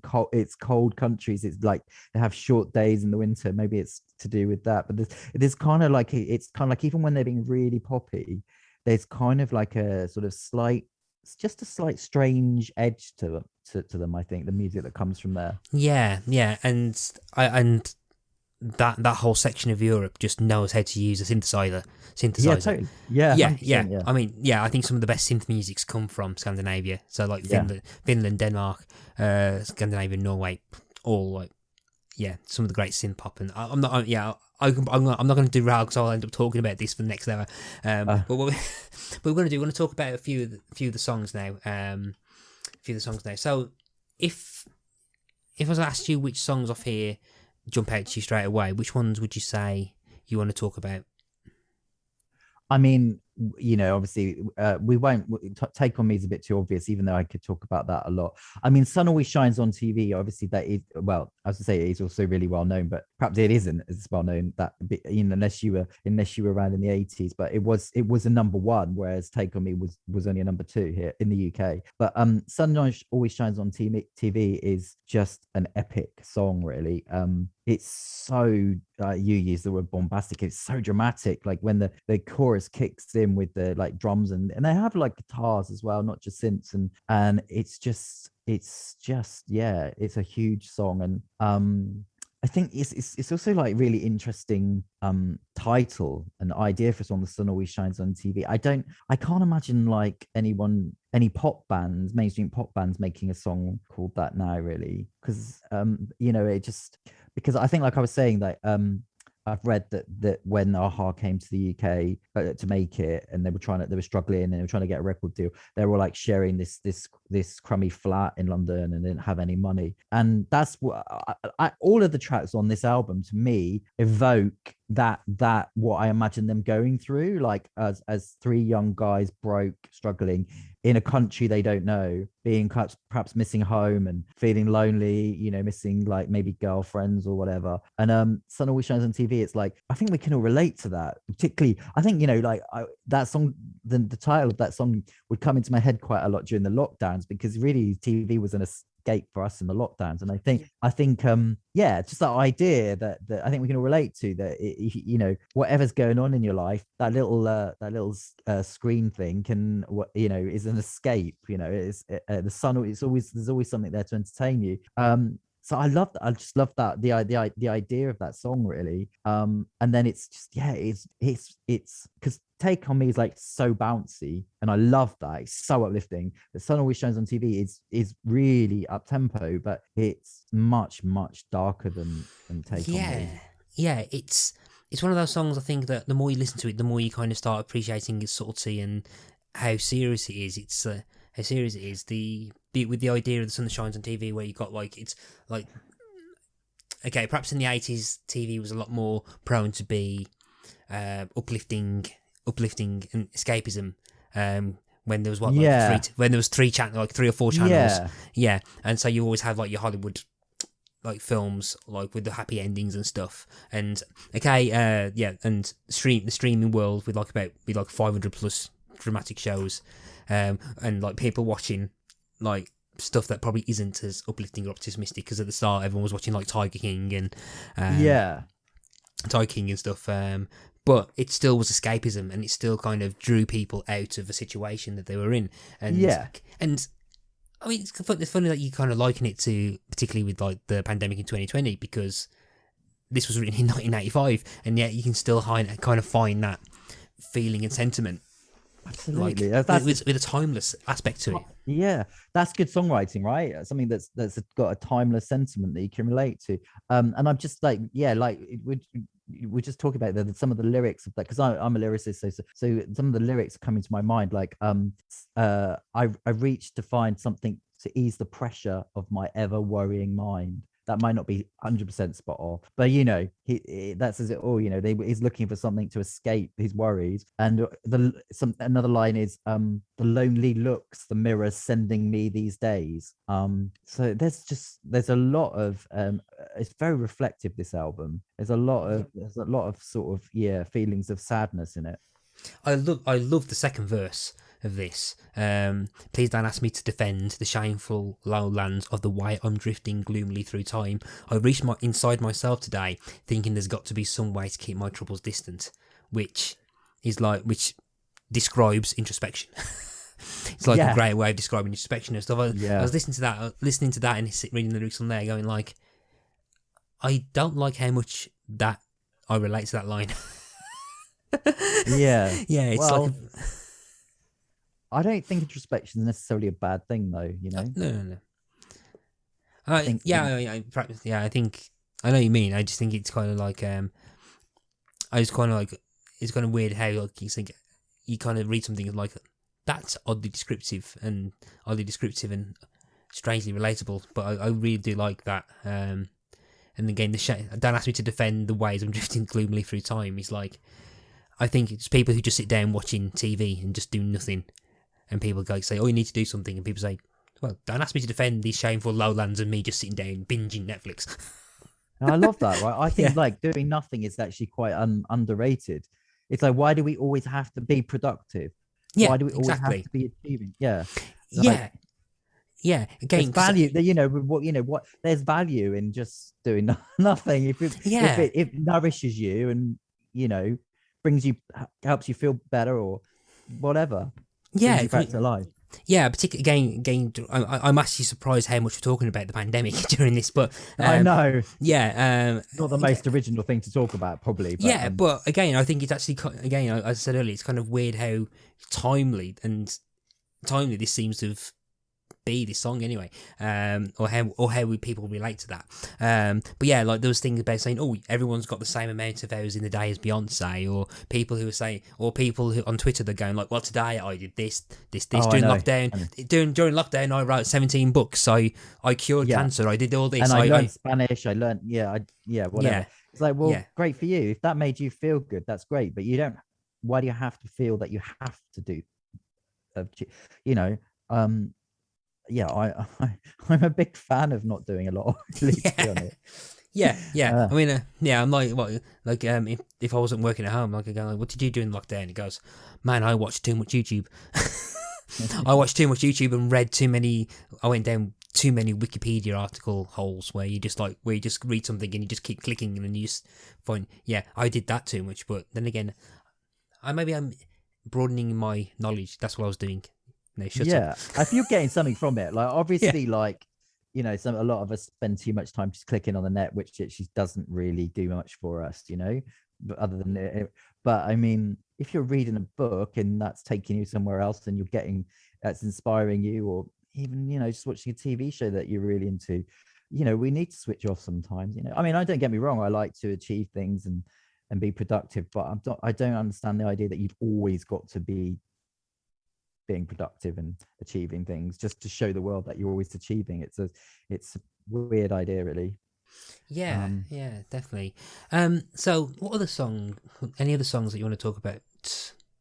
cold countries. It's like they have short days in the winter. Maybe it's to do with that. But it's kind of like even when they're being really poppy, there's kind of like a sort of slight strange edge to them. I think the music that comes from there. Yeah, and that whole section of Europe just knows how to use a synthesizer. Yeah, totally. Yeah, yeah. I mean, I think some of the best synth musics come from Scandinavia. So like Finland, Denmark, Scandinavia, Norway, all like some of the great synth pop. And I'm not going to derail because I'll end up talking about this for the next hour. But what we're going to talk about a few of the songs now. So if I was to ask you which songs off here jump out to you straight away, which ones would you say you want to talk about? I mean, obviously, we won't Take On Me is a bit too obvious, even though I could talk about that a lot. I mean, Sun Always Shines on TV. Obviously, that is, well, I was to say it is also really well known, but perhaps it isn't as well known that, unless you were around in the 80s. But it was a number one, whereas Take On Me was only a number two here in the UK. But Sun Always Shines on TV is just an epic song, really. It's so you use the word bombastic. It's so dramatic. Like when the chorus kicks in with the like drums and they have like guitars as well, not just synths, and it's just it's a huge song. And I think it's also like really interesting title and idea for a song. The Sun Always Shines on TV. I can't imagine like any mainstream pop bands making a song called that now, really, because it just, because I think, like I was saying, that I've read that when Aha came to the UK to make it, and they were struggling and they were trying to get a record deal, they were like sharing this crummy flat in London and didn't have any money. And that's what all of the tracks on this album to me evoke that what I imagine them going through, like as three young guys, broke, struggling in a country they don't know, being perhaps missing home and feeling lonely, missing like maybe girlfriends or whatever. And Sun Always Shines on TV, it's like, I think we can all relate to that. Particularly, I think, that song, the title of that song would come into my head quite a lot during the lockdowns, because really TV was an escape for us in the lockdowns. And I think it's just that idea that I think we can all relate to, that whatever's going on in your life, that little screen thing can, is an escape. It's the sun. There's always something there to entertain you. So I just love that the idea of that song, really. And then it's just it's because Take on Me is like so bouncy, and I love that. It's so uplifting. The Sun Always Shines on TV is really up tempo, but it's much darker than Take on Me. Yeah, it's one of those songs. I think that the more you listen to it, the more you kind of start appreciating its subtlety and how serious it is. It's how serious it is. With the idea of the sun that shines on TV, where you got like it's like okay, perhaps in the 80s, TV was a lot more prone to be uplifting and escapism. When there was when there was three or four channels, and so you always have like your Hollywood like films like with the happy endings and stuff, and and the streaming world with like 500 plus dramatic shows, and like people watching like stuff that probably isn't as uplifting or optimistic, because at the start everyone was watching like Tiger King and stuff, but it still was escapism, and it still kind of drew people out of a situation that they were in, and I mean, it's funny that you kind of liken it to, particularly with like the pandemic in 2020, because this was written in 1985, and yet you can still kind of find that feeling and sentiment. Absolutely, like, with a timeless aspect to it. Yeah, that's good songwriting, right? Something that's got a timeless sentiment that you can relate to. And I'm just like, we're just talking about some of the lyrics of that, because I'm a lyricist, so some of the lyrics coming to my mind, like I reached to find something to ease the pressure of my ever worrying mind. That might not be 100% spot on, but that says it all. He's looking for something to escape his worries. And another line is the lonely looks the mirror's sending me these days. So there's a lot of it's very reflective, this album. There's a lot of sort of feelings of sadness in it. I love the second verse of this. Please don't ask me to defend the shameful lowlands of the way I'm drifting gloomily through time. I reached inside myself today, thinking there's got to be some way to keep my troubles distant, which describes introspection. It's like a great way of describing introspection and stuff. I was listening to that and reading the lyrics on there, going like, I don't like how much that I relate to that line. It's like I don't think introspection is necessarily a bad thing, though. No. I think I know what you mean. I just think it's kind of like it's kind of weird how like you kind of read something like that's oddly descriptive and strangely relatable. But I really do like that. And again, don't ask me to defend the ways I'm drifting gloomily through time. It's like, I think it's people who just sit down watching TV and just do nothing. And people go say, oh, you need to do something. And people say, well, don't ask me to defend these shameful lowlands and me just sitting down binging Netflix. I love that, right? I think like doing nothing is actually quite underrated. It's like, why do we always have to be productive? Why do we always have to be achieving? Again, there's value. What there's value in just doing nothing. If it nourishes you and helps you feel better or whatever. Yeah, back to life. Yeah, particularly again, I'm actually surprised how much we're talking about the pandemic during this, but I know. Yeah, not the most original thing to talk about, probably. But, but again, I think it's actually as I said earlier, it's kind of weird how timely this seems to be this song anyway, or how people relate to that. But yeah, like those things about saying, oh, everyone's got the same amount of hours in the day as Beyonce, or people who are saying, or people who on Twitter they're going like, well, today I did this during lockdown. During lockdown, I wrote 17 books. I cured cancer. I did all this. And I learned Spanish. I learned whatever. Yeah. It's like, well, great for you. If that made you feel good, that's great. But you don't. Why do you have to feel that you have to do? I'm a big fan of not doing a lot. To be honest. I mean, I'm like, what? Like, if I wasn't working at home, like, I go, like, what did you do in lockdown? He goes, man, I watched too much YouTube. I watched too much YouTube and read too many. I went down too many Wikipedia article holes where you just read something and you just keep clicking and then you just find, I did that too much. But then again, I'm broadening my knowledge. That's what I was doing. No, if you're getting something from it, like obviously, like a lot of us spend too much time just clicking on the net, which actually doesn't really do much for us. other than it. But I mean, if you're reading a book and that's taking you somewhere else and you're getting that's inspiring you, or even just watching a TV show that you're really into, we need to switch off sometimes. I mean, I don't get me wrong, I like to achieve things and be productive, but I don't understand the idea that you've always got to be being productive and achieving things just to show the world that you're always achieving. It's a weird idea, really. Yeah, definitely. So what any other songs that you want to talk about?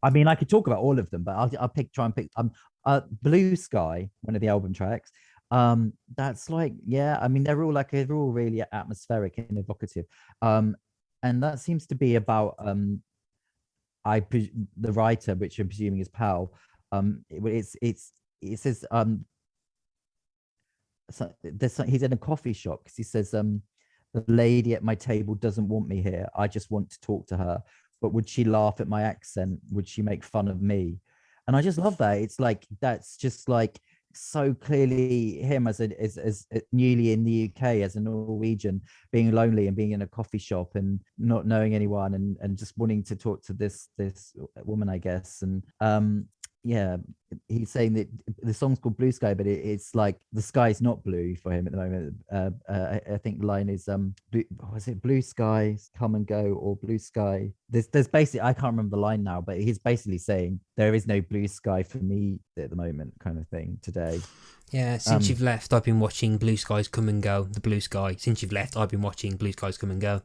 I mean, I could talk about all of them, but I'll try and pick Blue Sky, one of the album tracks. That's like, yeah, I mean, they're all really atmospheric and evocative. And that seems to be about the writer, which I'm presuming is Pal. It says he's in a coffee shop because he says the lady at my table doesn't want me here. I just want to talk to her. But would she laugh at my accent? Would she make fun of me? And I just love that. It's like, that's just like so clearly him as newly in the UK as a Norwegian, being lonely and being in a coffee shop and not knowing anyone and just wanting to talk to this woman, I guess. And yeah, he's saying that the song's called Blue Sky, but it's like the sky's not blue for him at the moment. I think the line is was it blue skies come and go, or blue sky? There's basically, I can't remember the line now, but he's basically saying there is no blue sky for me at the moment, kind of thing today. Yeah, since you've left, I've been watching blue skies come and go. The blue sky. Since you've left, I've been watching blue skies come and go.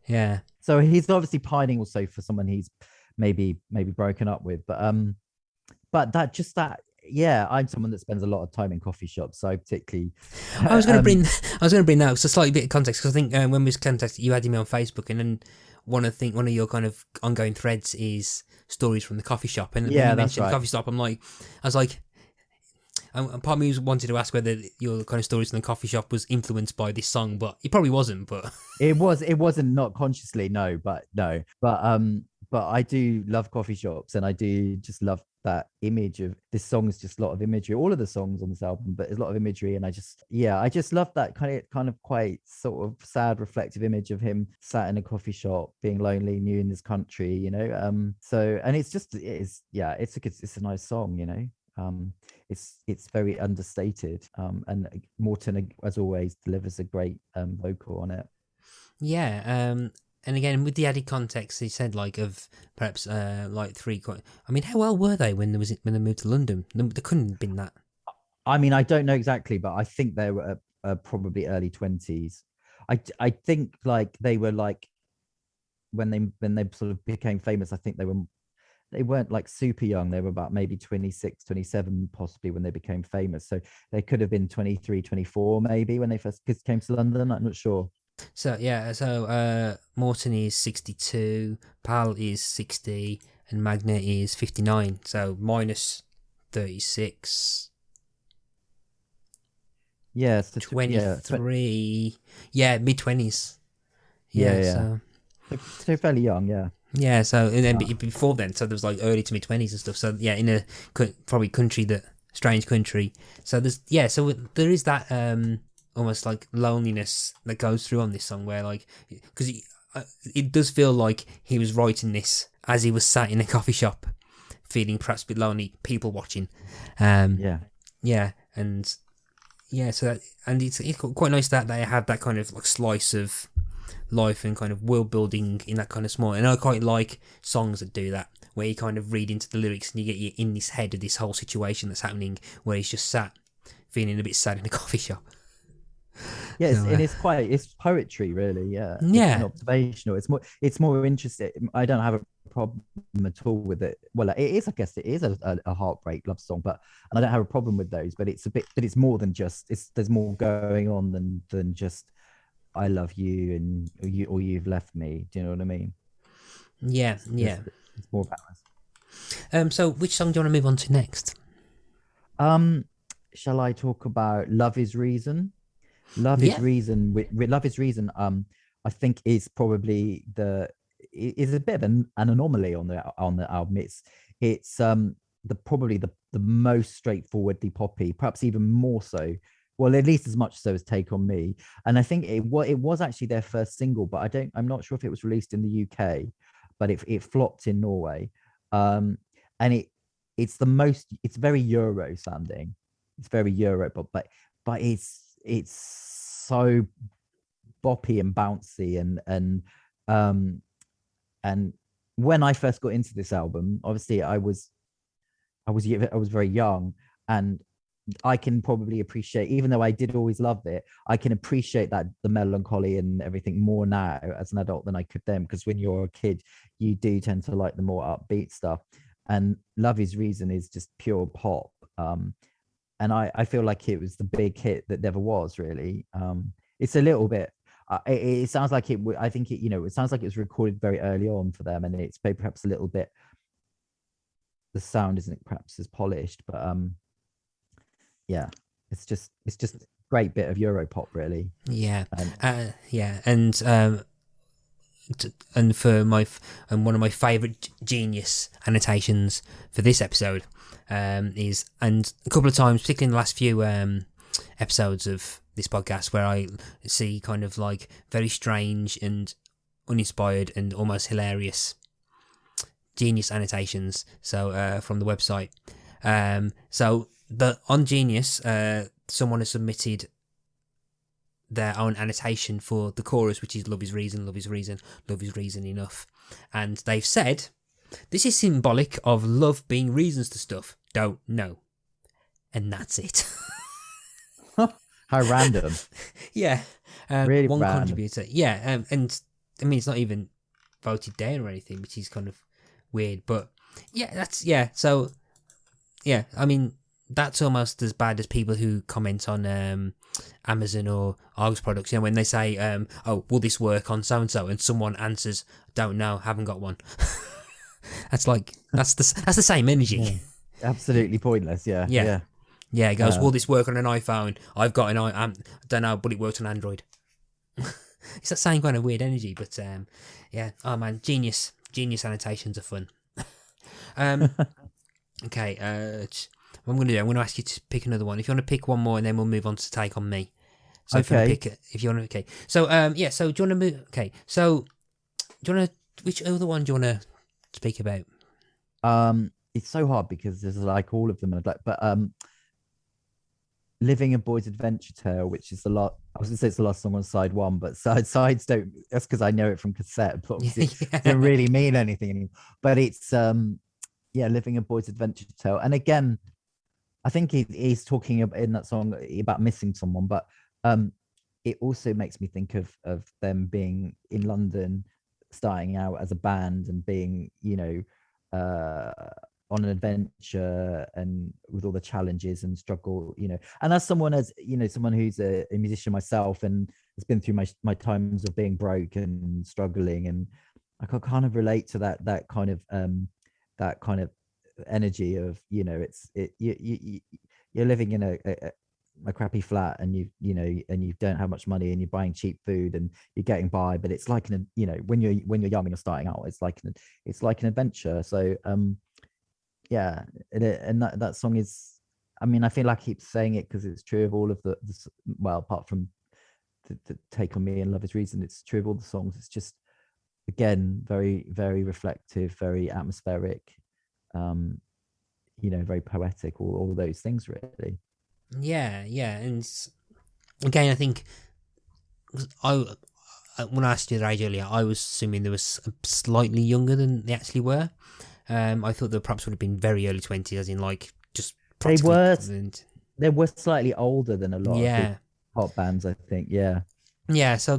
Yeah. So he's obviously pining also for someone he's maybe broken up with, but yeah, I'm someone that spends a lot of time in coffee shops, so particularly I was going to bring that, so slightly bit of context, because I think when we was contacted, you added me on Facebook, and then one of your kind of ongoing threads is stories from the coffee shop, and yeah, when you that's mentioned right. Coffee shop, I was like, and part of me wanted to ask whether your kind of stories from the coffee shop was influenced by this song, but it probably wasn't. But it wasn't, not consciously, no, but I do love coffee shops, and I do just love that image of this song. Is just a lot of imagery, all of the songs on this album, but there's a lot of imagery, and I just love that kind of quite sort of sad, reflective image of him sat in a coffee shop, being lonely, new in this country, so, and it's a nice song, it's very understated, and Morton, as always, delivers a great vocal on it. yeah, and again, with the added context, he said like of perhaps like three. I mean, how well were they when they moved to London? They couldn't have been that. I mean, I don't know exactly, but I think they were probably early 20s. I think like they were like when they sort of became famous. I think they weren't like super young. They were about maybe 26, 27 possibly when they became famous. So they could have been 23, 24 maybe when they first came to London. I'm not sure. So yeah, Morton is 62, Pal is 60, and Magna is 59. So minus 36. Yeah, so 23. Yeah, mid-20s. Yeah. So fairly young, yeah. Yeah, so and then before then, so there was like early to mid-20s and stuff. So yeah, in a probably strange country. So so there is that almost like loneliness that goes through on this song, where like, because it does feel like he was writing this as he was sat in a coffee shop, feeling perhaps a bit lonely, people watching. So it's quite nice that they have that kind of like slice of life and kind of world building in that kind of small. And I quite like songs that do that, where you kind of read into the lyrics and you get in this head of this whole situation that's happening, where he's just sat feeling a bit sad in a coffee shop. Yeah, and it's poetry, really. Yeah, yeah, it's observational. It's more interesting. I don't have a problem at all with it. Well, it is. I guess it is a heartbreak love song, and I don't have a problem with those. But it's more than just. There's more going on than just I love you and you've left me. Do you know what I mean? Yeah, It's more balanced. So which song do you want to move on to next? Shall I talk about Love Is Reason? Love is Reason. Love Is Reason. I think is probably is a bit of an anomaly on the album. It's probably the most straightforwardly poppy, perhaps even more so Well, at least as much so as Take on Me. And I think it was actually their first single, but I'm not sure if it was released in the UK, but it flopped in Norway. And it's very Euro sounding. It's very Euro, but it's so boppy and bouncy and when I first got into this album, obviously I was very young, and I can probably appreciate, even though I did always love it, I can appreciate that the melancholy and everything more now as an adult than I could then. Because when you're a kid, you do tend to like the more upbeat stuff. And Love Is Reason is just pure pop. And I feel like it was the big hit that never was really. It's a little bit. It sounds like it. I think it. It sounds like it was recorded very early on for them, and it's perhaps a little bit. The sound isn't perhaps as polished, but yeah, it's just a great bit of Europop, really. Yeah, and for one of my favourite genius annotations for this episode is, and a couple of times, particularly in the last few episodes of this podcast, where I see kind of like very strange and uninspired and almost hilarious genius annotations. So from the website, so on Genius, someone has submitted their own annotation for the chorus, which is "Love is reason, love is reason, love is reason enough," and they've said this is symbolic of love being reasons to stuff. Don't know, and that's it. How random. Yeah, really one random. contributor. Yeah, and I mean it's not even voted down or anything, which is kind of weird. But yeah, So yeah, I mean that's almost as bad as people who comment on Amazon or Argos products. When they say, "Oh, will this work on so and so?" and someone answers, "Don't know, haven't got one." That's the same energy. Yeah. Absolutely pointless. Yeah. It goes, "Will this work on an iPhone?" I've got I don't know, but it worked on Android. It's that same kind of weird energy, but yeah. Oh man, genius annotations are fun. Okay. What I'm going to do, I'm going to ask you to pick another one. If you want to pick one more, and then we'll move on to Take on Me. So okay. if you want to, okay. So So do you want to move? Okay. So do you want to? Which other one do you want to speak about? It's so hard because there's like all of them, but Living a Boy's Adventure Tale, which is I was gonna say it's the last song on side one, but sides don't. That's because I know it from cassette, but it doesn't really mean anything anymore. But it's Living a Boy's Adventure Tale, and again, I think he's talking in that song about missing someone, but it also makes me think of them being in London, starting out as a band and being, on an adventure and with all the challenges and struggle, and as someone who's a musician myself and has been through my times of being broke and struggling, and I can kind of relate to that kind of energy of, you're living in a crappy flat, and you don't have much money, and you're buying cheap food and you're getting by, but it's like when you're young and you're starting out, it's like an adventure. So yeah, and that song is, I mean, I feel like I keep saying it because it's true of all of the well, apart from the Take on Me and Love Is Reason, it's true of all the songs. It's just, again, very, very reflective, very atmospheric, very poetic, all those things really. Yeah, and again, I think when I asked you the age earlier, I was assuming they was slightly younger than they actually were. I thought they perhaps would have been very early 20s, as in like just they were slightly older than a lot of big pop bands, I think. Yeah, so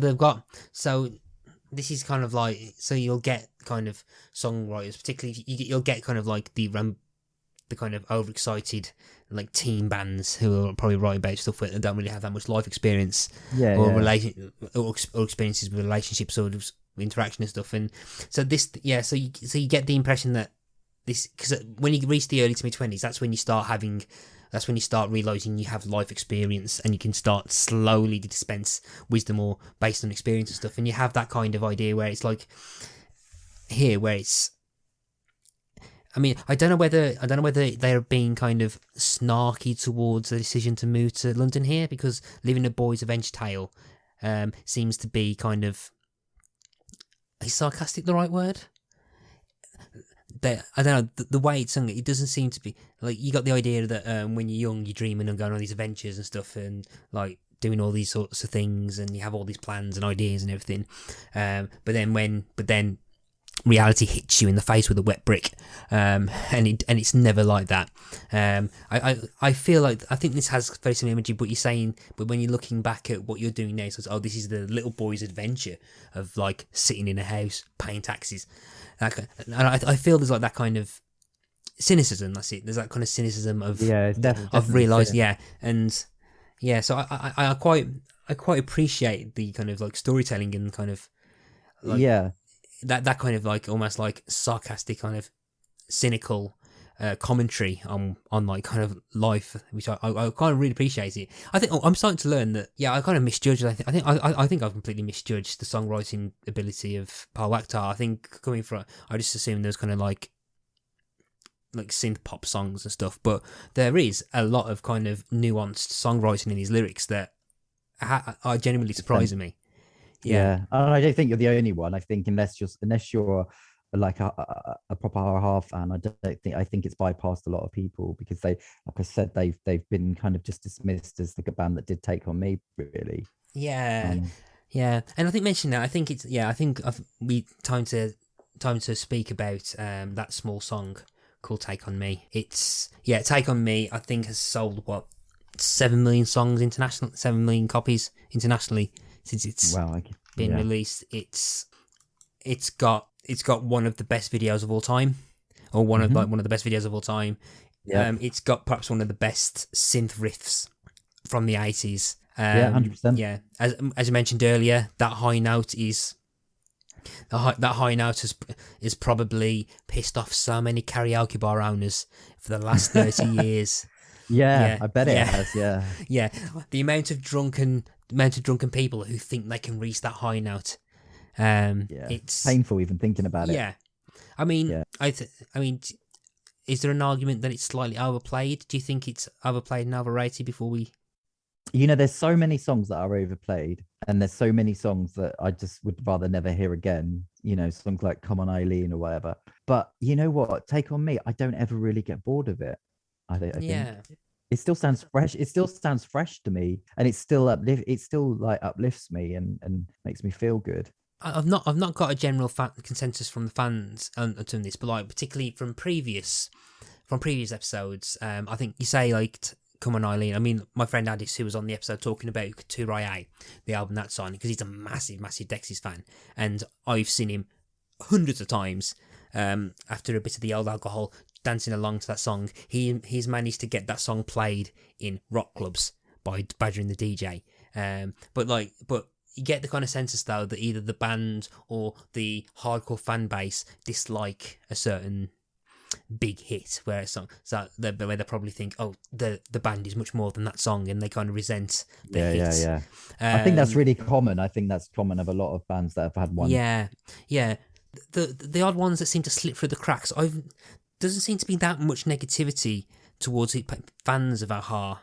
this is kind of like, so you'll get kind of songwriters, particularly you'll get kind of like the kind of overexcited like teen bands who are probably writing about stuff that don't really have that much life experience or experiences with relationships, sort of interaction and stuff. And so so you get the impression that this, because when you reach the early to mid 20s, that's when you start realizing you have life experience, and you can start slowly to dispense wisdom or based on experience and stuff. And you have that kind of idea where it's like here, where it's, I mean, I don't know whether they're being kind of snarky towards the decision to move to London here, because Living a Boy's Adventure Tale seems to be kind of, is sarcastic the right word? I don't know, the way it's sung, it doesn't seem to be like, you got the idea that when you're young, you're dreaming and going on these adventures and stuff, and like doing all these sorts of things, and you have all these plans and ideas and everything. But then reality hits you in the face with a wet brick, and it's never like that. I feel like, I think this has very similar imagery, but you're saying, but when you're looking back at what you're doing now, so it's, oh, this is the little boy's adventure of like sitting in a house paying taxes. And I feel there's like that kind of cynicism. That's it. There's that kind of cynicism of it's definitely of realising, and so I quite appreciate the kind of like storytelling and kind of like, that kind of like almost like sarcastic, kind of cynical commentary on like kind of life, which I kind of really appreciate it. I think I'm starting to learn that I kind of misjudged. I think I've completely misjudged the songwriting ability of Paul Akhtar. I think coming from, I just assumed there was kind of like synth-pop songs and stuff, but there is a lot of kind of nuanced songwriting in his lyrics that are genuinely surprising me. And I don't think you're the only one. I think unless you're like a proper ha fan, I think it's bypassed a lot of people, because they, like I said, they've been kind of just dismissed as the band that did Take On Me, really. And I think mentioning that, I think it's I think we time to speak about that small song called Take On Me. It's Take On Me, I think, has sold 7 million songs international, 7 million copies internationally since it's been released. It's got one of the best videos of all time, or one of the best videos of all time. It's got perhaps one of the best synth riffs from the 80s. 100%. As I mentioned earlier, that high note is is probably pissed off so many karaoke bar owners for the last 30 years. I bet it has. The amount of drunken people who think they can reach that high note. It's painful even thinking about it. I mean, I mean, is there an argument that it's slightly overplayed? Do you think it's overplayed and overrated before we? There's so many songs that are overplayed, and there's so many songs that I just would rather never hear again. Songs like Come On Eileen or whatever. But you know what? Take On Me, I don't ever really get bored of it. I think it still sounds fresh. It still sounds fresh to me, and it still uplifts me and makes me feel good. I've not got a general consensus from the fans on this, but like particularly from previous episodes, I think you say like Come On Eileen. I mean, my friend Addis, who was on the episode talking about Kuturaye, the album that's on, because he's a massive Dexys fan, and I've seen him hundreds of times after a bit of the old alcohol, dancing along to that song. He's managed to get that song played in rock clubs by badgering the DJ. But you get the kind of sense though that either the band or the hardcore fan base dislike a certain big hit, where where they probably think, oh, the band is much more than that song, and they kind of resent the hits. I think that's really common. I think that's common of a lot of bands that have had one. The odd ones that seem to slip through the cracks. Doesn't seem to be that much negativity towards fans of Aha.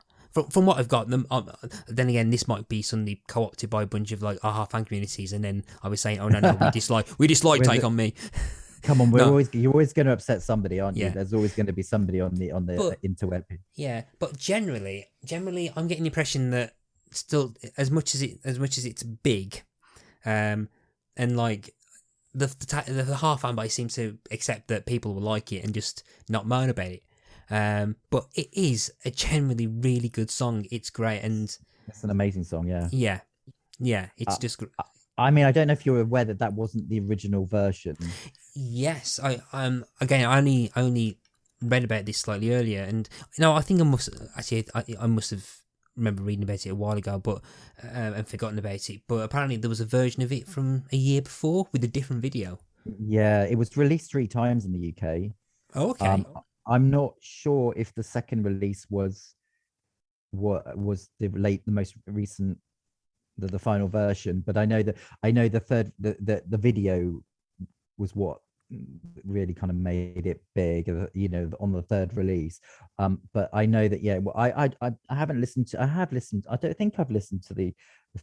From what I've got, then again, this might be suddenly co-opted by a bunch of like Aha fan communities, and then I was saying, oh no, we dislike Take On Me. Come on, you're always going to upset somebody, aren't you? There's always going to be somebody on the interweb. But generally, I'm getting the impression that still, as much as it's big, and like the half fan base seems to accept that people will like it and just not moan about it. But it is a generally really good song. It's great, and it's an amazing song. It's just. I mean, I don't know if you're aware that wasn't the original version. Yes, I only read about this slightly earlier, and I think I must have remember reading about it a while ago, but and forgotten about it. But apparently there was a version of it from a year before with a different video. Yeah, it was released 3 times in the UK. Oh, okay. I'm not sure if the second release was the most recent, the final version, but I know the third, the video was really kind of made it big, you know, on the third release. But I know that, yeah, well, I haven't listened to, I have listened, I don't think I've listened to the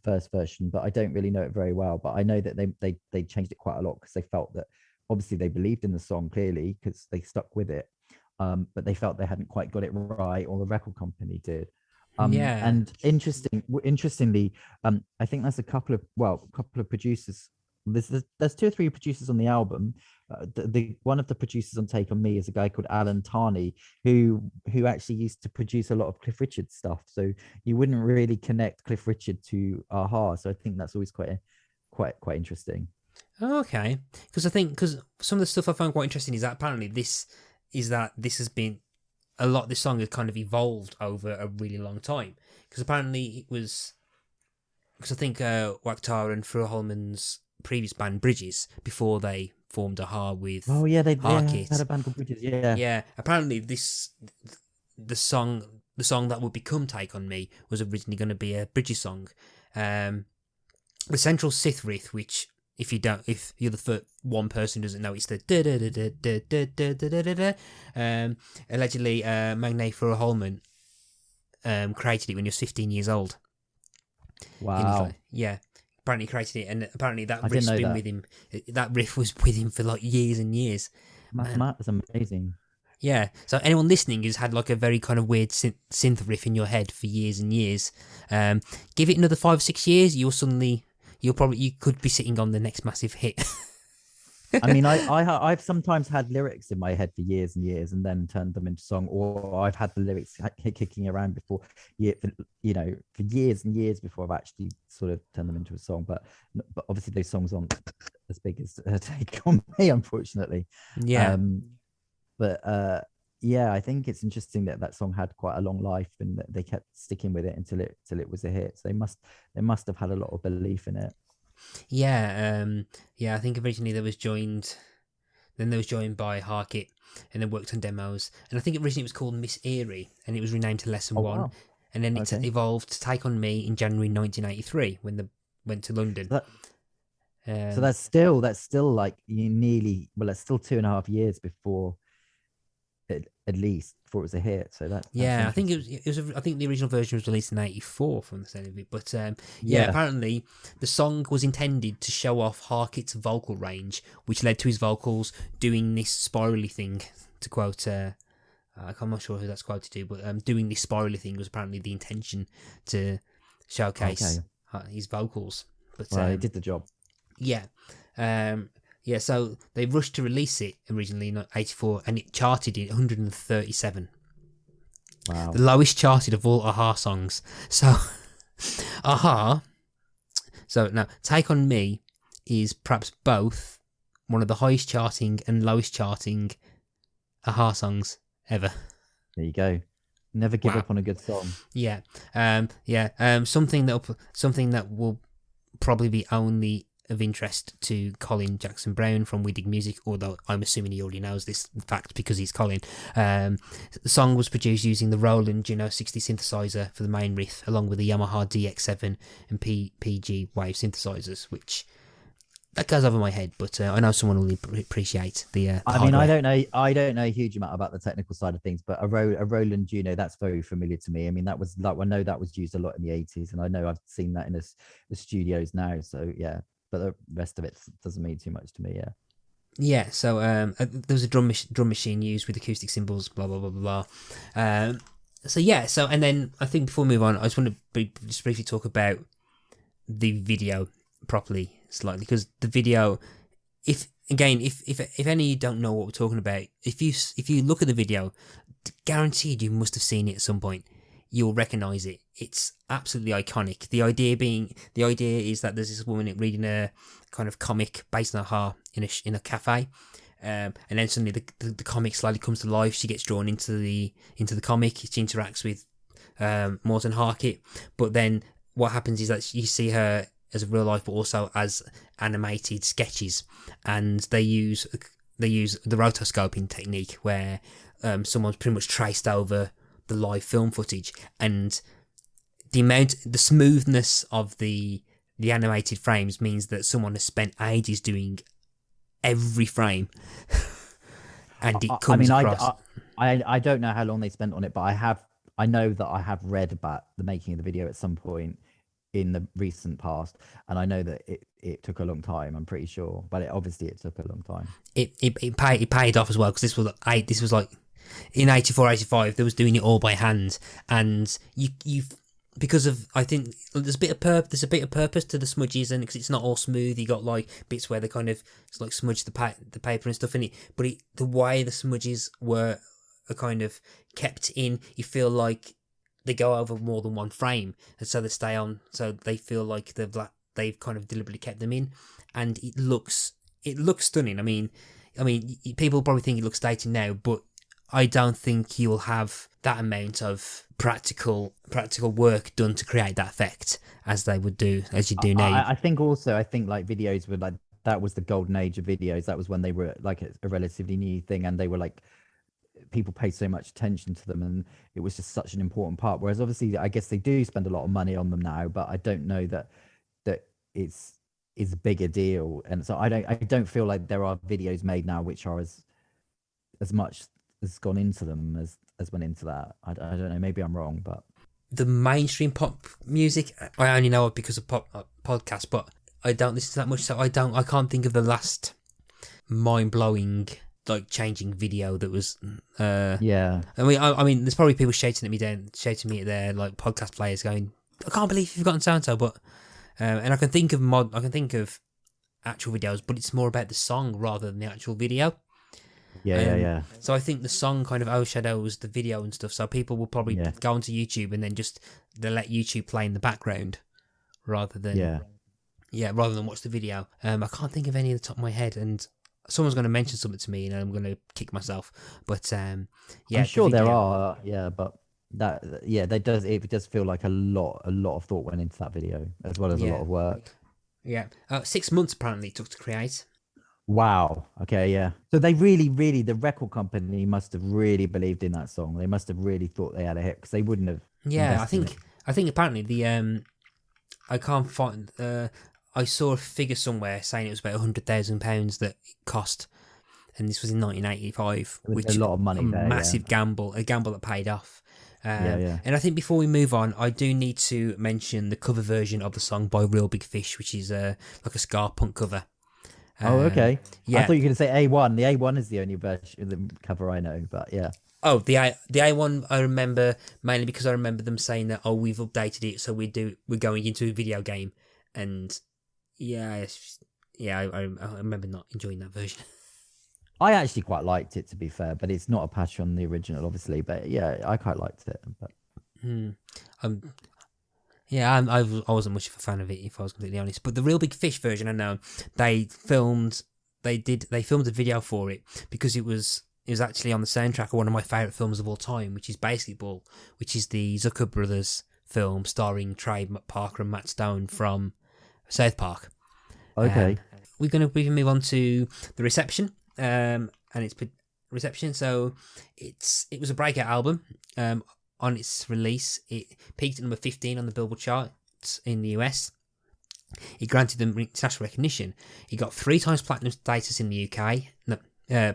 first version, but I don't really know it very well. But I know that they changed it quite a lot because they felt that obviously they believed in the song clearly because they stuck with it. But they felt they hadn't quite got it right, or the record company did. Yeah. And interestingly, I think there's a couple of producers. There's two or three producers on the album. The one of the producers on Take on Me is a guy called Alan Tarney, who actually used to produce a lot of Cliff Richard stuff. So you wouldn't really connect Cliff Richard to Aha. So I think that's always quite interesting. Okay. Because some of the stuff I found quite interesting is that apparently this has been a lot. This song has kind of evolved over a really long time. Because apparently it was because I think Waktar and Fru Holman's previous band Bridges, before they formed Aha with Oh yeah, they Harkit. had a band called Bridges. Yeah. Yeah, apparently the song that would become Take on Me was originally going to be a Bridges song. The central synth riff, which if you're the one person who doesn't know, it's the da da da da da da da da da da. Allegedly, Magne Fru Holman created it when he was 15 years old. Wow. Yeah. Apparently created it, and apparently that I didn't riff's know been that. with him. That riff was with him for like years and years. Man. That's amazing. Yeah. So anyone listening who's had like a very kind of weird synth riff in your head for years and years, give it another 5-6 years, you could be sitting on the next massive hit. I mean, I've sometimes had lyrics in my head for years and years, and then turned them into song, or I've had the lyrics kicking around for years and years before I've actually sort of turned them into a song. But obviously those songs aren't as big as Take on Me, unfortunately. Yeah. Yeah, I think it's interesting that song had quite a long life, and that they kept sticking with it until it was a hit. So they must have had a lot of belief in it. Yeah, I think originally then they was joined by Harkit, and then worked on demos. And I think originally it was called Miss Eerie, and it was renamed to Lesson Oh, 1. wow. And then it Okay. evolved to Take on Me in January 1983 when they went to London. So that's still like that's still 2.5 years before at least before it was a hit. So that's I think interesting. I think the original version was released in '84 from the sound of it. But apparently the song was intended to show off Harkit's vocal range, which led to his vocals doing this spirally thing. To quote, I'm not sure who that's quoted to, but doing this spirally thing was apparently the intention to showcase his vocals. But he did the job. Yeah. So they rushed to release it originally in '84, and it charted in 137. Wow. The lowest charted of all Aha songs. So, Aha. So now, Take on Me is perhaps both one of the highest charting and lowest charting Aha songs ever. There you go. Never give up on a good song. Yeah. Something that will probably be only of interest to Colin Jackson Brown from We Dig Music, although I'm assuming he already knows this fact because he's Colin. The song was produced using the Roland Juno 60 synthesizer for the main riff, along with the Yamaha DX7 and PG Wave synthesizers, which that goes over my head, but I know someone will appreciate the I mean, hardware. I don't know a huge amount about the technical side of things, but a Roland Juno, that's very familiar to me. I mean, that was like, I know that was used a lot in the 80s, and I know I've seen that in the studios now. So yeah, but the rest of it doesn't mean too much to me. Yeah, so there was a drum machine used with acoustic cymbals, blah blah blah blah blah. And then I think before we move on, I just want to just briefly talk about the video properly, slightly, because the video, if any of you don't know what we're talking about, if you look at the video, guaranteed you must have seen it at some point. You'll recognise it. It's absolutely iconic. The idea is that there's this woman reading a kind of comic based on her in a cafe, and then suddenly the comic slightly comes to life. She gets drawn into the comic. She interacts with Morton Harkit, but then what happens is that you see her as real life, but also as animated sketches, and they use the rotoscoping technique where someone's pretty much traced over the live film footage, and the smoothness of the animated frames means that someone has spent ages doing every frame, and it comes across. I don't know how long they spent on it, but I know that I have read about the making of the video at some point in the recent past, and I know that it took a long time. I'm pretty sure, but obviously it took a long time. It paid off as well, because this was like in 84, 85. They was doing it all by hand, and you because of, I think there's a bit of purpose to the smudges, and because it's not all smooth, you got like bits where they kind of like smudge the paper and stuff in it, but the way the smudges are kind of kept in, you feel like they go over more than one frame, and so they stay on, so they feel like they've kind of deliberately kept them in, and it looks stunning. I mean, people probably think it looks dated now, but I don't think you will have that amount of practical work done to create that effect as you do now. I think like videos were like, that was the golden age of videos. That was when they were like a relatively new thing, and they were like, people paid so much attention to them, and it was just such an important part. Whereas obviously, I guess they do spend a lot of money on them now, but I don't know that it's a bigger deal. And so I don't feel like there are videos made now which are as much has gone into them as went into that. I don't know, maybe I'm wrong, but the mainstream pop music, I only know it because of podcasts, but I don't listen to that much, so I can't think of the last mind-blowing, like, changing video that was yeah. I mean there's probably people shouting me at their like podcast players going, I can't believe you've gotten so-and-so, but and I can think of actual videos, but it's more about the song rather than the actual video. Yeah. So I think the song kind of overshadows the video and stuff. So people will probably go onto YouTube and then they let YouTube play in the background rather than watch the video. I can't think of any at the top of my head, and someone's going to mention something to me and I'm going to kick myself. But I'm sure there are. But it does feel like a lot of thought went into that video, as well as a lot of work. 6 months apparently it took to create. Wow. Okay. Yeah. So they really, the record company must have really believed in that song. They must have really thought they had a hit, because they wouldn't have. Yeah, I think apparently the I can't find. I saw a figure somewhere saying it was about £100,000 that it cost, and this was in 1985, which is a lot of money. Massive gamble, a gamble that paid off. And I think before we move on, I do need to mention the cover version of the song by Real Big Fish, which is like a ska punk cover. Oh, okay. I thought you were going to say A1. The A1 is the only version, the cover I know, but yeah. Oh, the A1 I remember mainly because I remember them saying that, we've updated it, so we're going into a video game, and I remember not enjoying that version. I actually quite liked it, to be fair, but it's not a patch on the original, obviously. But yeah, I quite liked it. But I wasn't much of a fan of it, if I was completely honest. But the Real Big Fish version, I know they filmed a video for it because it was actually on the soundtrack of one of my favourite films of all time, which is Basketball, which is the Zucker brothers film starring Trey Parker and Matt Stone from South Park. Okay. We can move on to the reception, and its reception. So it was a breakout album. On its release, it peaked at number 15 on the Billboard charts in the US. It granted them international recognition. It got 3 times platinum status in the UK,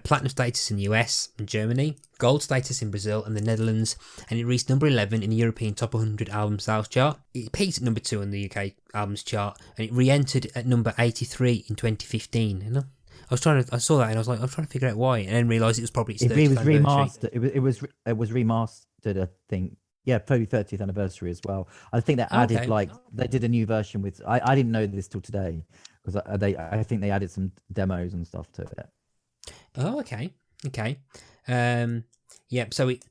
platinum status in the US and Germany, gold status in Brazil and the Netherlands, and it reached number 11 in the European Top 100 Album Sales chart. It peaked at number 2 on the UK Albums chart, and it re-entered at number 83 in 2015. You know? I saw that and I was like, I'm trying to figure out why, and then realised it was probably its 30th it was anniversary. remastered. It was remastered, I think. Yeah, probably 30th anniversary as well. I think they added they did a new version with. I didn't know this till today, because I think they added some demos and stuff to it. Oh, okay. So it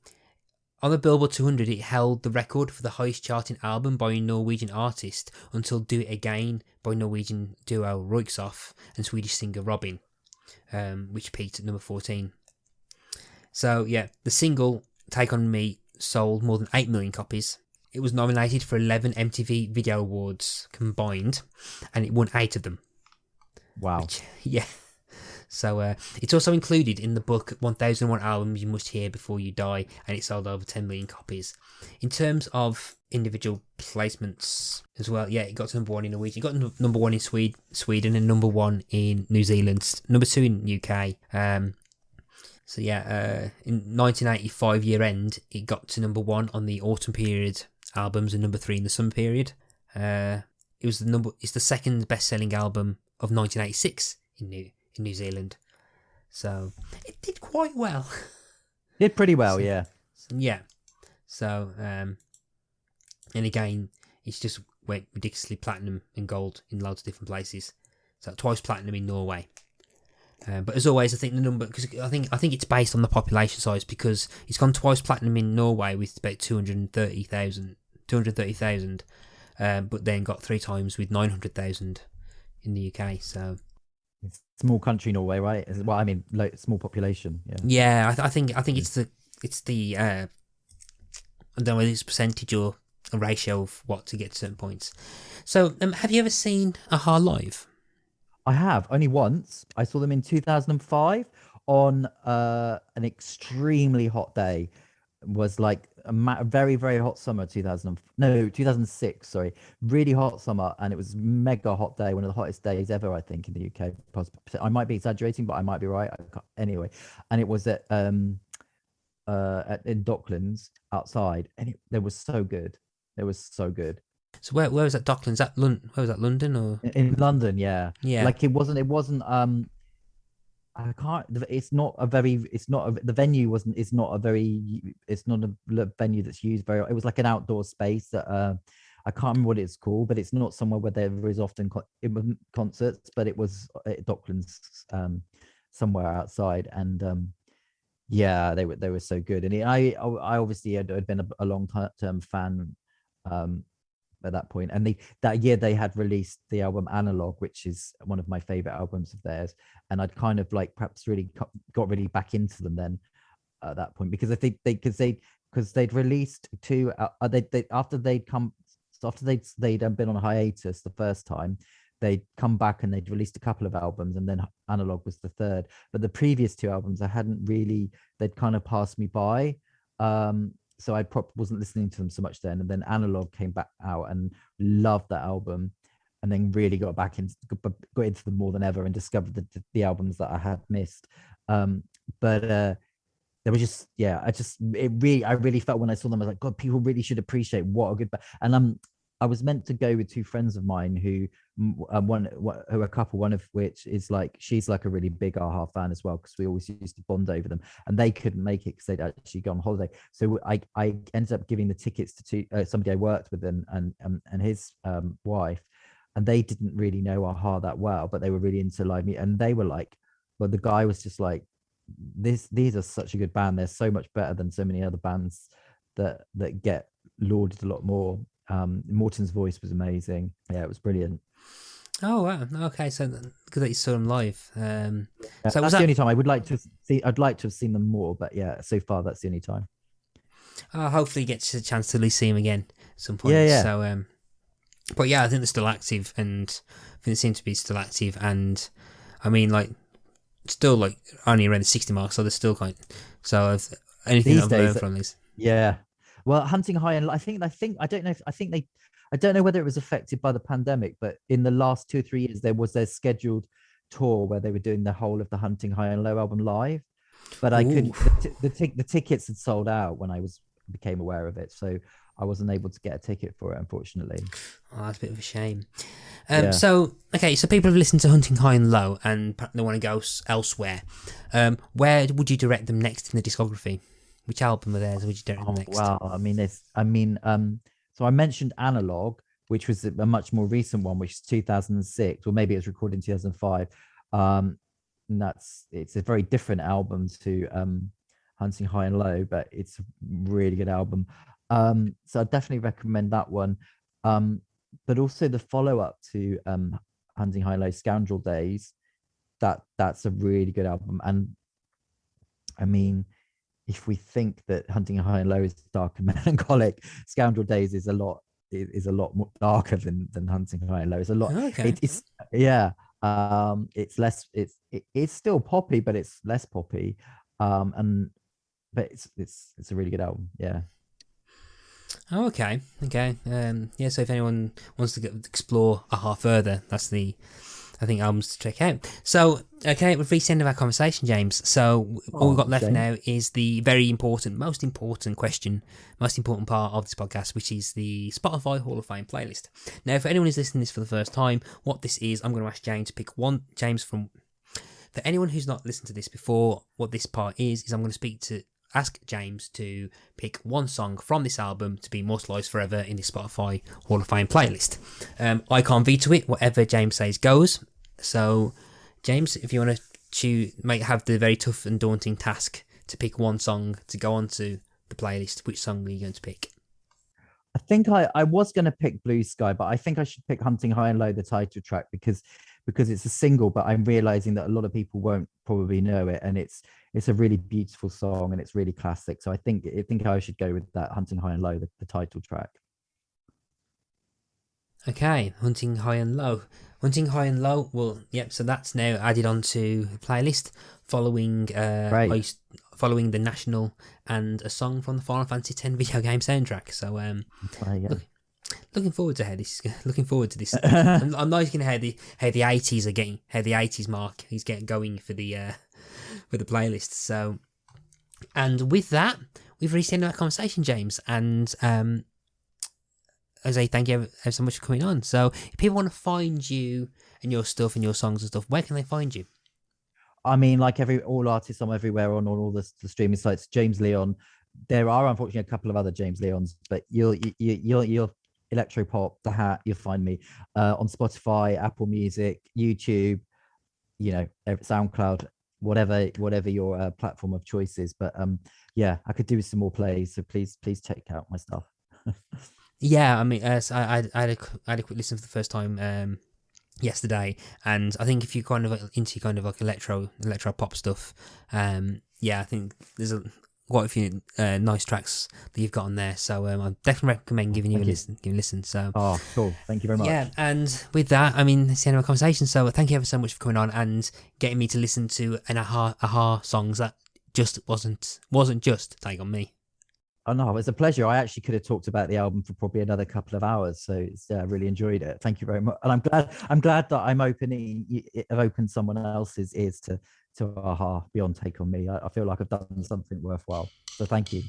on the Billboard 200, it held the record for the highest charting album by a Norwegian artist until "Do It Again" by Norwegian duo Røyksopp and Swedish singer Robin, which peaked at number 14. So yeah, the single "Take On Me" sold more than 8 million copies. It was nominated for 11 MTV Video Awards combined, and it won 8 of them. Wow. So it's also included in the book 1001 Albums You Must Hear Before You Die, and it sold over 10 million copies. In terms of individual placements as well. Yeah, it got to number 1 in Norwegian. It got number 1 in Sweden and number 1 in New Zealand. Number 2 in UK. So yeah, in 1985 year end, it got to number 1 on the autumn period albums and number 3 in the summer period. It's the second best-selling album of 1986 in New Zealand. So it did quite well. Did pretty well, yeah. Yeah. So and again, it's just went ridiculously platinum and gold in loads of different places. So twice platinum in Norway. But as always, I think the number, because I think it's based on the population size, because it's gone twice platinum in Norway with about 230,000, but then got 3 times with 900,000 in the UK. So it's small country Norway, right? Well, I mean, small population. Yeah, I think it's the I don't know whether it's percentage or a ratio of what to get to certain points. So, have you ever seen Aha live? I have, only once. I saw them in 2005 on an extremely hot day. It was like a very, very hot summer, 2006, sorry. Really hot summer, and it was mega hot day, one of the hottest days ever, I think, in the UK. I might be exaggerating, but I might be right. Anyway, and it was at in Docklands outside, and they were so good. It was so good. So where was that Docklands? Where was that, London or in London? Yeah. Like it wasn't I can't, it's not a the venue wasn't, it's not a venue that's used very, it was like an outdoor space that I can't remember what it's called, but it's not somewhere where there is often concerts, but it was at Docklands somewhere outside, and yeah, they were so good. And I obviously had been a long-term fan at that point, and that year they had released the album Analog, which is one of my favorite albums of theirs, and I'd kind of like perhaps really got really back into them then at that point, because I think they'd released 2 after they'd been on a hiatus the first time, they'd come back and they'd released a couple of albums, and then Analog was the third. But the previous 2 albums they'd kind of passed me by, so I wasn't listening to them so much then. And then Analog came back out and loved that album, and then really got into them more than ever, and discovered the albums that I had missed. But there was just, yeah, I really felt when I saw them, I was like, God, people really should appreciate what a good band. And I was meant to go with 2 friends of mine who are a couple, one of which is like, she's like a really big Aha fan as well, because we always used to bond over them, and they couldn't make it because they'd actually gone on holiday. So I ended up giving the tickets to somebody I worked with, and his wife, and they didn't really know Aha that well, but they were really into live music, and they were like, well, the guy was just like, these are such a good band, they're so much better than so many other bands that get lauded a lot more. Morton's voice was amazing. Yeah, it was brilliant. Oh wow! Okay, so good that you saw them live. So that's the only time I would like to see. I'd like to have seen them more, but yeah, so far that's the only time. Hopefully, you get a chance to at least see them again at some point. Yeah. So, but yeah, I think they're still active, and I think they seem to be still active. And I mean, like, still like only around the 60 mark, so they're still quite. So, if anything I've learned from this, yeah. Well, Hunting High and I think I don't know whether it was affected by the pandemic, but in the last 2 or 3 years there was their scheduled tour where they were doing the whole of the Hunting High and Low album live, but I couldn't. The tickets had sold out when I became aware of it, so I wasn't able to get a ticket for it, unfortunately. Oh, that's a bit of a shame. So people have listened to Hunting High and Low and they want to go elsewhere. Where would you direct them next in the discography? Which album of theirs would you direct them next? Well, so I mentioned Analog, which was a much more recent one, which is 2006, or maybe it was recorded in 2005. And it's a very different album to Hunting High and Low, but it's a really good album. So I definitely recommend that one. But also the follow-up to Hunting High and Low, Scoundrel Days, that's a really good album. And I mean, if we think that Hunting High and Low is dark and melancholic, Scoundrel Days is a lot more darker than Hunting High and Low. It's a lot. Okay. It's less. It's still poppy, but it's less poppy. But it's a really good album. Yeah. Oh, okay. Yeah, so if anyone wants to explore Aha further, that's I think albums to check out. So, okay, we've reached the end of our conversation, James. So all we've got left now is the very important, most important part of this podcast, which is the Spotify Hall of Fame playlist. Now, for anyone who's listening to this for the first time, what this is, I'm going to ask James to pick one. For anyone who's not listened to this before, what this part is I'm going to ask James to pick one song from this album to be immortalised forever in the Spotify Hall of Fame playlist. I can't veto it. Whatever James says goes. So, James, if you want to have the very tough and daunting task to pick one song to go onto the playlist, which song are you going to pick? I think I was going to pick Blue Sky, but I think I should pick Hunting High and Low, the title track, because it's a single, but I'm realizing that a lot of people won't probably know it, and it's a really beautiful song and it's really classic. So I think I should go with that, Hunting High and Low, the title track. Okay, Hunting High and Low. Hunting High and Low. Well, yep. So that's now added onto the playlist, following the National and a song from the Final Fantasy X video game soundtrack. So looking forward to how this. Looking forward to this. I'm liking how the 80s are getting, how the 80s mark is getting going for the playlist. So, and with that, we've reached the end of our conversation, James. And Jose, thank you ever so much for coming on. So, if people want to find you and your stuff and your songs and stuff, where can they find you? I mean, like all artists, I'm everywhere on all the streaming sites. James Leon. There are unfortunately a couple of other James Leons, but you'll Electropop, The Hat, you'll find me on Spotify, Apple Music, YouTube, SoundCloud, whatever your platform of choice is. But yeah, I could do some more plays, so please check out my stuff. Yeah, I mean, I had a quick listen for the first time yesterday, and I think if you're kind of into kind of like electro pop stuff, yeah, I think there's quite a few nice tracks that you've got on there. So I definitely recommend giving you a listen. So cool, thank you very much. Yeah, and with that, I mean, it's the end of our conversation. So thank you ever so much for coming on and getting me to listen to an Aha songs that just wasn't just Take On Me. Oh no, it was a pleasure. I actually could have talked about the album for probably another couple of hours. So I really enjoyed it. Thank you very much. And I'm glad that I've opened someone else's ears to Aha beyond Take On Me. I feel like I've done something worthwhile. So thank you.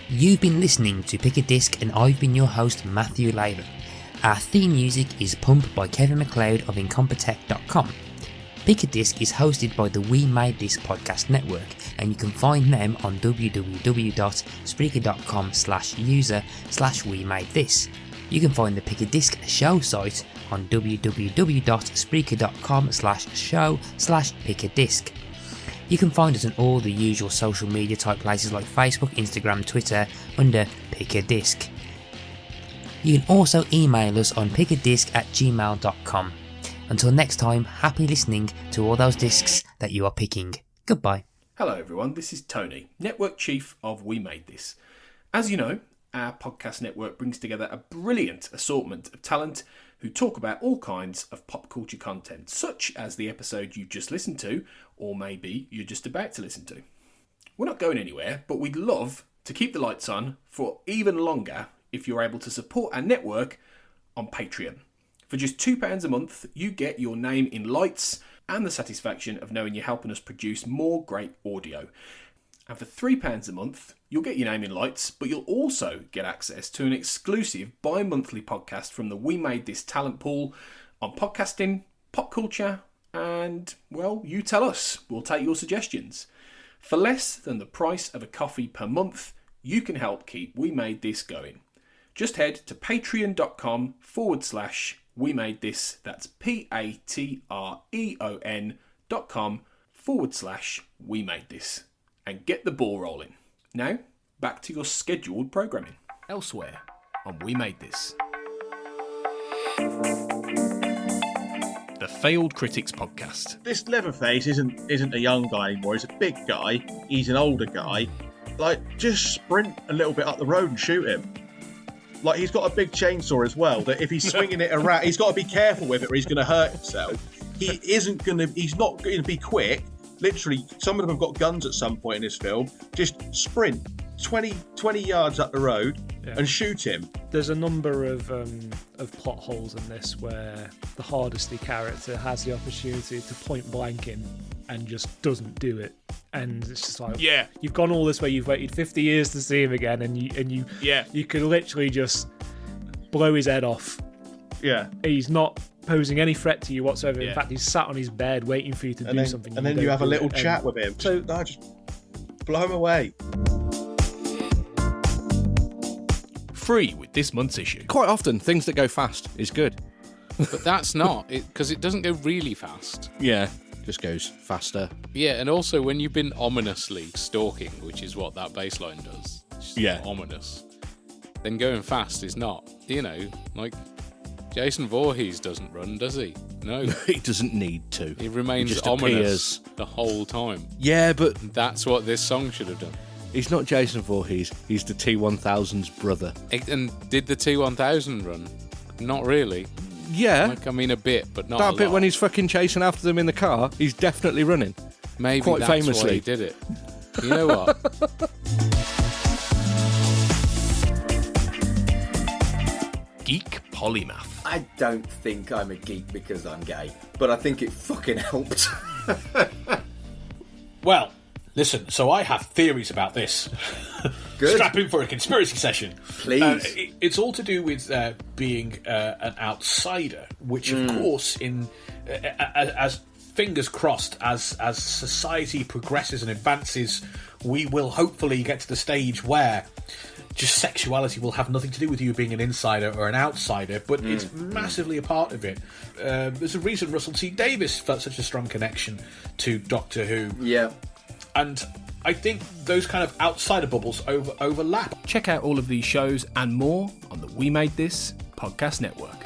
You've been listening to Pick a Disc, and I've been your host, Matthew Latham. Our theme music is Pump by Kevin MacLeod of Incompetech.com. Pick a Disc is hosted by the We Made This podcast network, and you can find them on www.spreaker.com/user/WeMadeThis. You can find the Pick a Disc show site on www.spreaker.com/show/pickadisc. You can find us on all the usual social media type places like Facebook, Instagram, Twitter under Pick a Disc. You can also email us on pickadisc@gmail.com. Until next time, happy listening to all those discs that you are picking. Goodbye. Hello everyone, this is Tony, Network Chief of We Made This. As you know, our podcast network brings together a brilliant assortment of talent who talk about all kinds of pop culture content, such as the episode you just listened to, or maybe you're just about to listen to. We're not going anywhere, but we'd love to keep the lights on for even longer if you're able to support our network on Patreon. For just £2 a month, you get your name in lights and the satisfaction of knowing you're helping us produce more great audio. And for £3 a month, you'll get your name in lights, but you'll also get access to an exclusive bi-monthly podcast from the We Made This talent pool on podcasting, pop culture, and, well, you tell us. We'll take your suggestions. For less than the price of a coffee per month, you can help keep We Made This going. Just head to patreon.com/We Made This. That's patreon.com/We Made This. And get the ball rolling. Now, back to your scheduled programming. Elsewhere on We Made This. The Failed Critics Podcast. This Leatherface isn't a young guy anymore. He's a big guy. He's an older guy. Like, just sprint a little bit up the road and shoot him. Like, he's got a big chainsaw as well, that if he's swinging it around, he's got to be careful with it or he's going to hurt himself. He's not going to be quick. Literally, some of them have got guns at some point in this film. Just sprint 20 yards up the road and shoot him. There's a number of plot holes in this where the Hardesty character has the opportunity to point blank him and just doesn't do it. And it's just like, you've gone all this way, you've waited 50 years to see him again, and you could literally just blow his head off. Yeah. He's not posing any threat to you whatsoever. In fact, he's sat on his bed waiting for you to do something. And then you have a little chat with him. So just blow him away. Free with this month's issue. Quite often, things that go fast is good. But that's not, because it doesn't go really fast. Yeah, just goes faster. Yeah, and also when you've been ominously stalking, which is what that bass line does, it's just ominous, then going fast is not. You know, like Jason Voorhees doesn't run, does he? No. He doesn't need to. He remains just ominous appears the whole time. Yeah, but that's what this song should have done. He's not Jason Voorhees. He's the T-1000's brother. And did the T-1000 run? Not really. Yeah. Like, I mean, a bit, but not that a bit lot. when he's fucking chasing after them in the car, he's definitely running. Maybe quite that's famously. why he did it. You know what? Geek Polymath. I don't think I'm a geek because I'm gay, but I think it fucking helped. Well, listen, so I have theories about this. Good. Strap in for a conspiracy session. Please. It's all to do with being an outsider, which, of course, as fingers crossed, as society progresses and advances, we will hopefully get to the stage where just sexuality will have nothing to do with you being an insider or an outsider, but it's massively a part of it. There's a reason Russell T Davies felt such a strong connection to Doctor Who. Yeah. And I think those kind of outsider bubbles overlap. Check out all of these shows and more on the We Made This podcast network.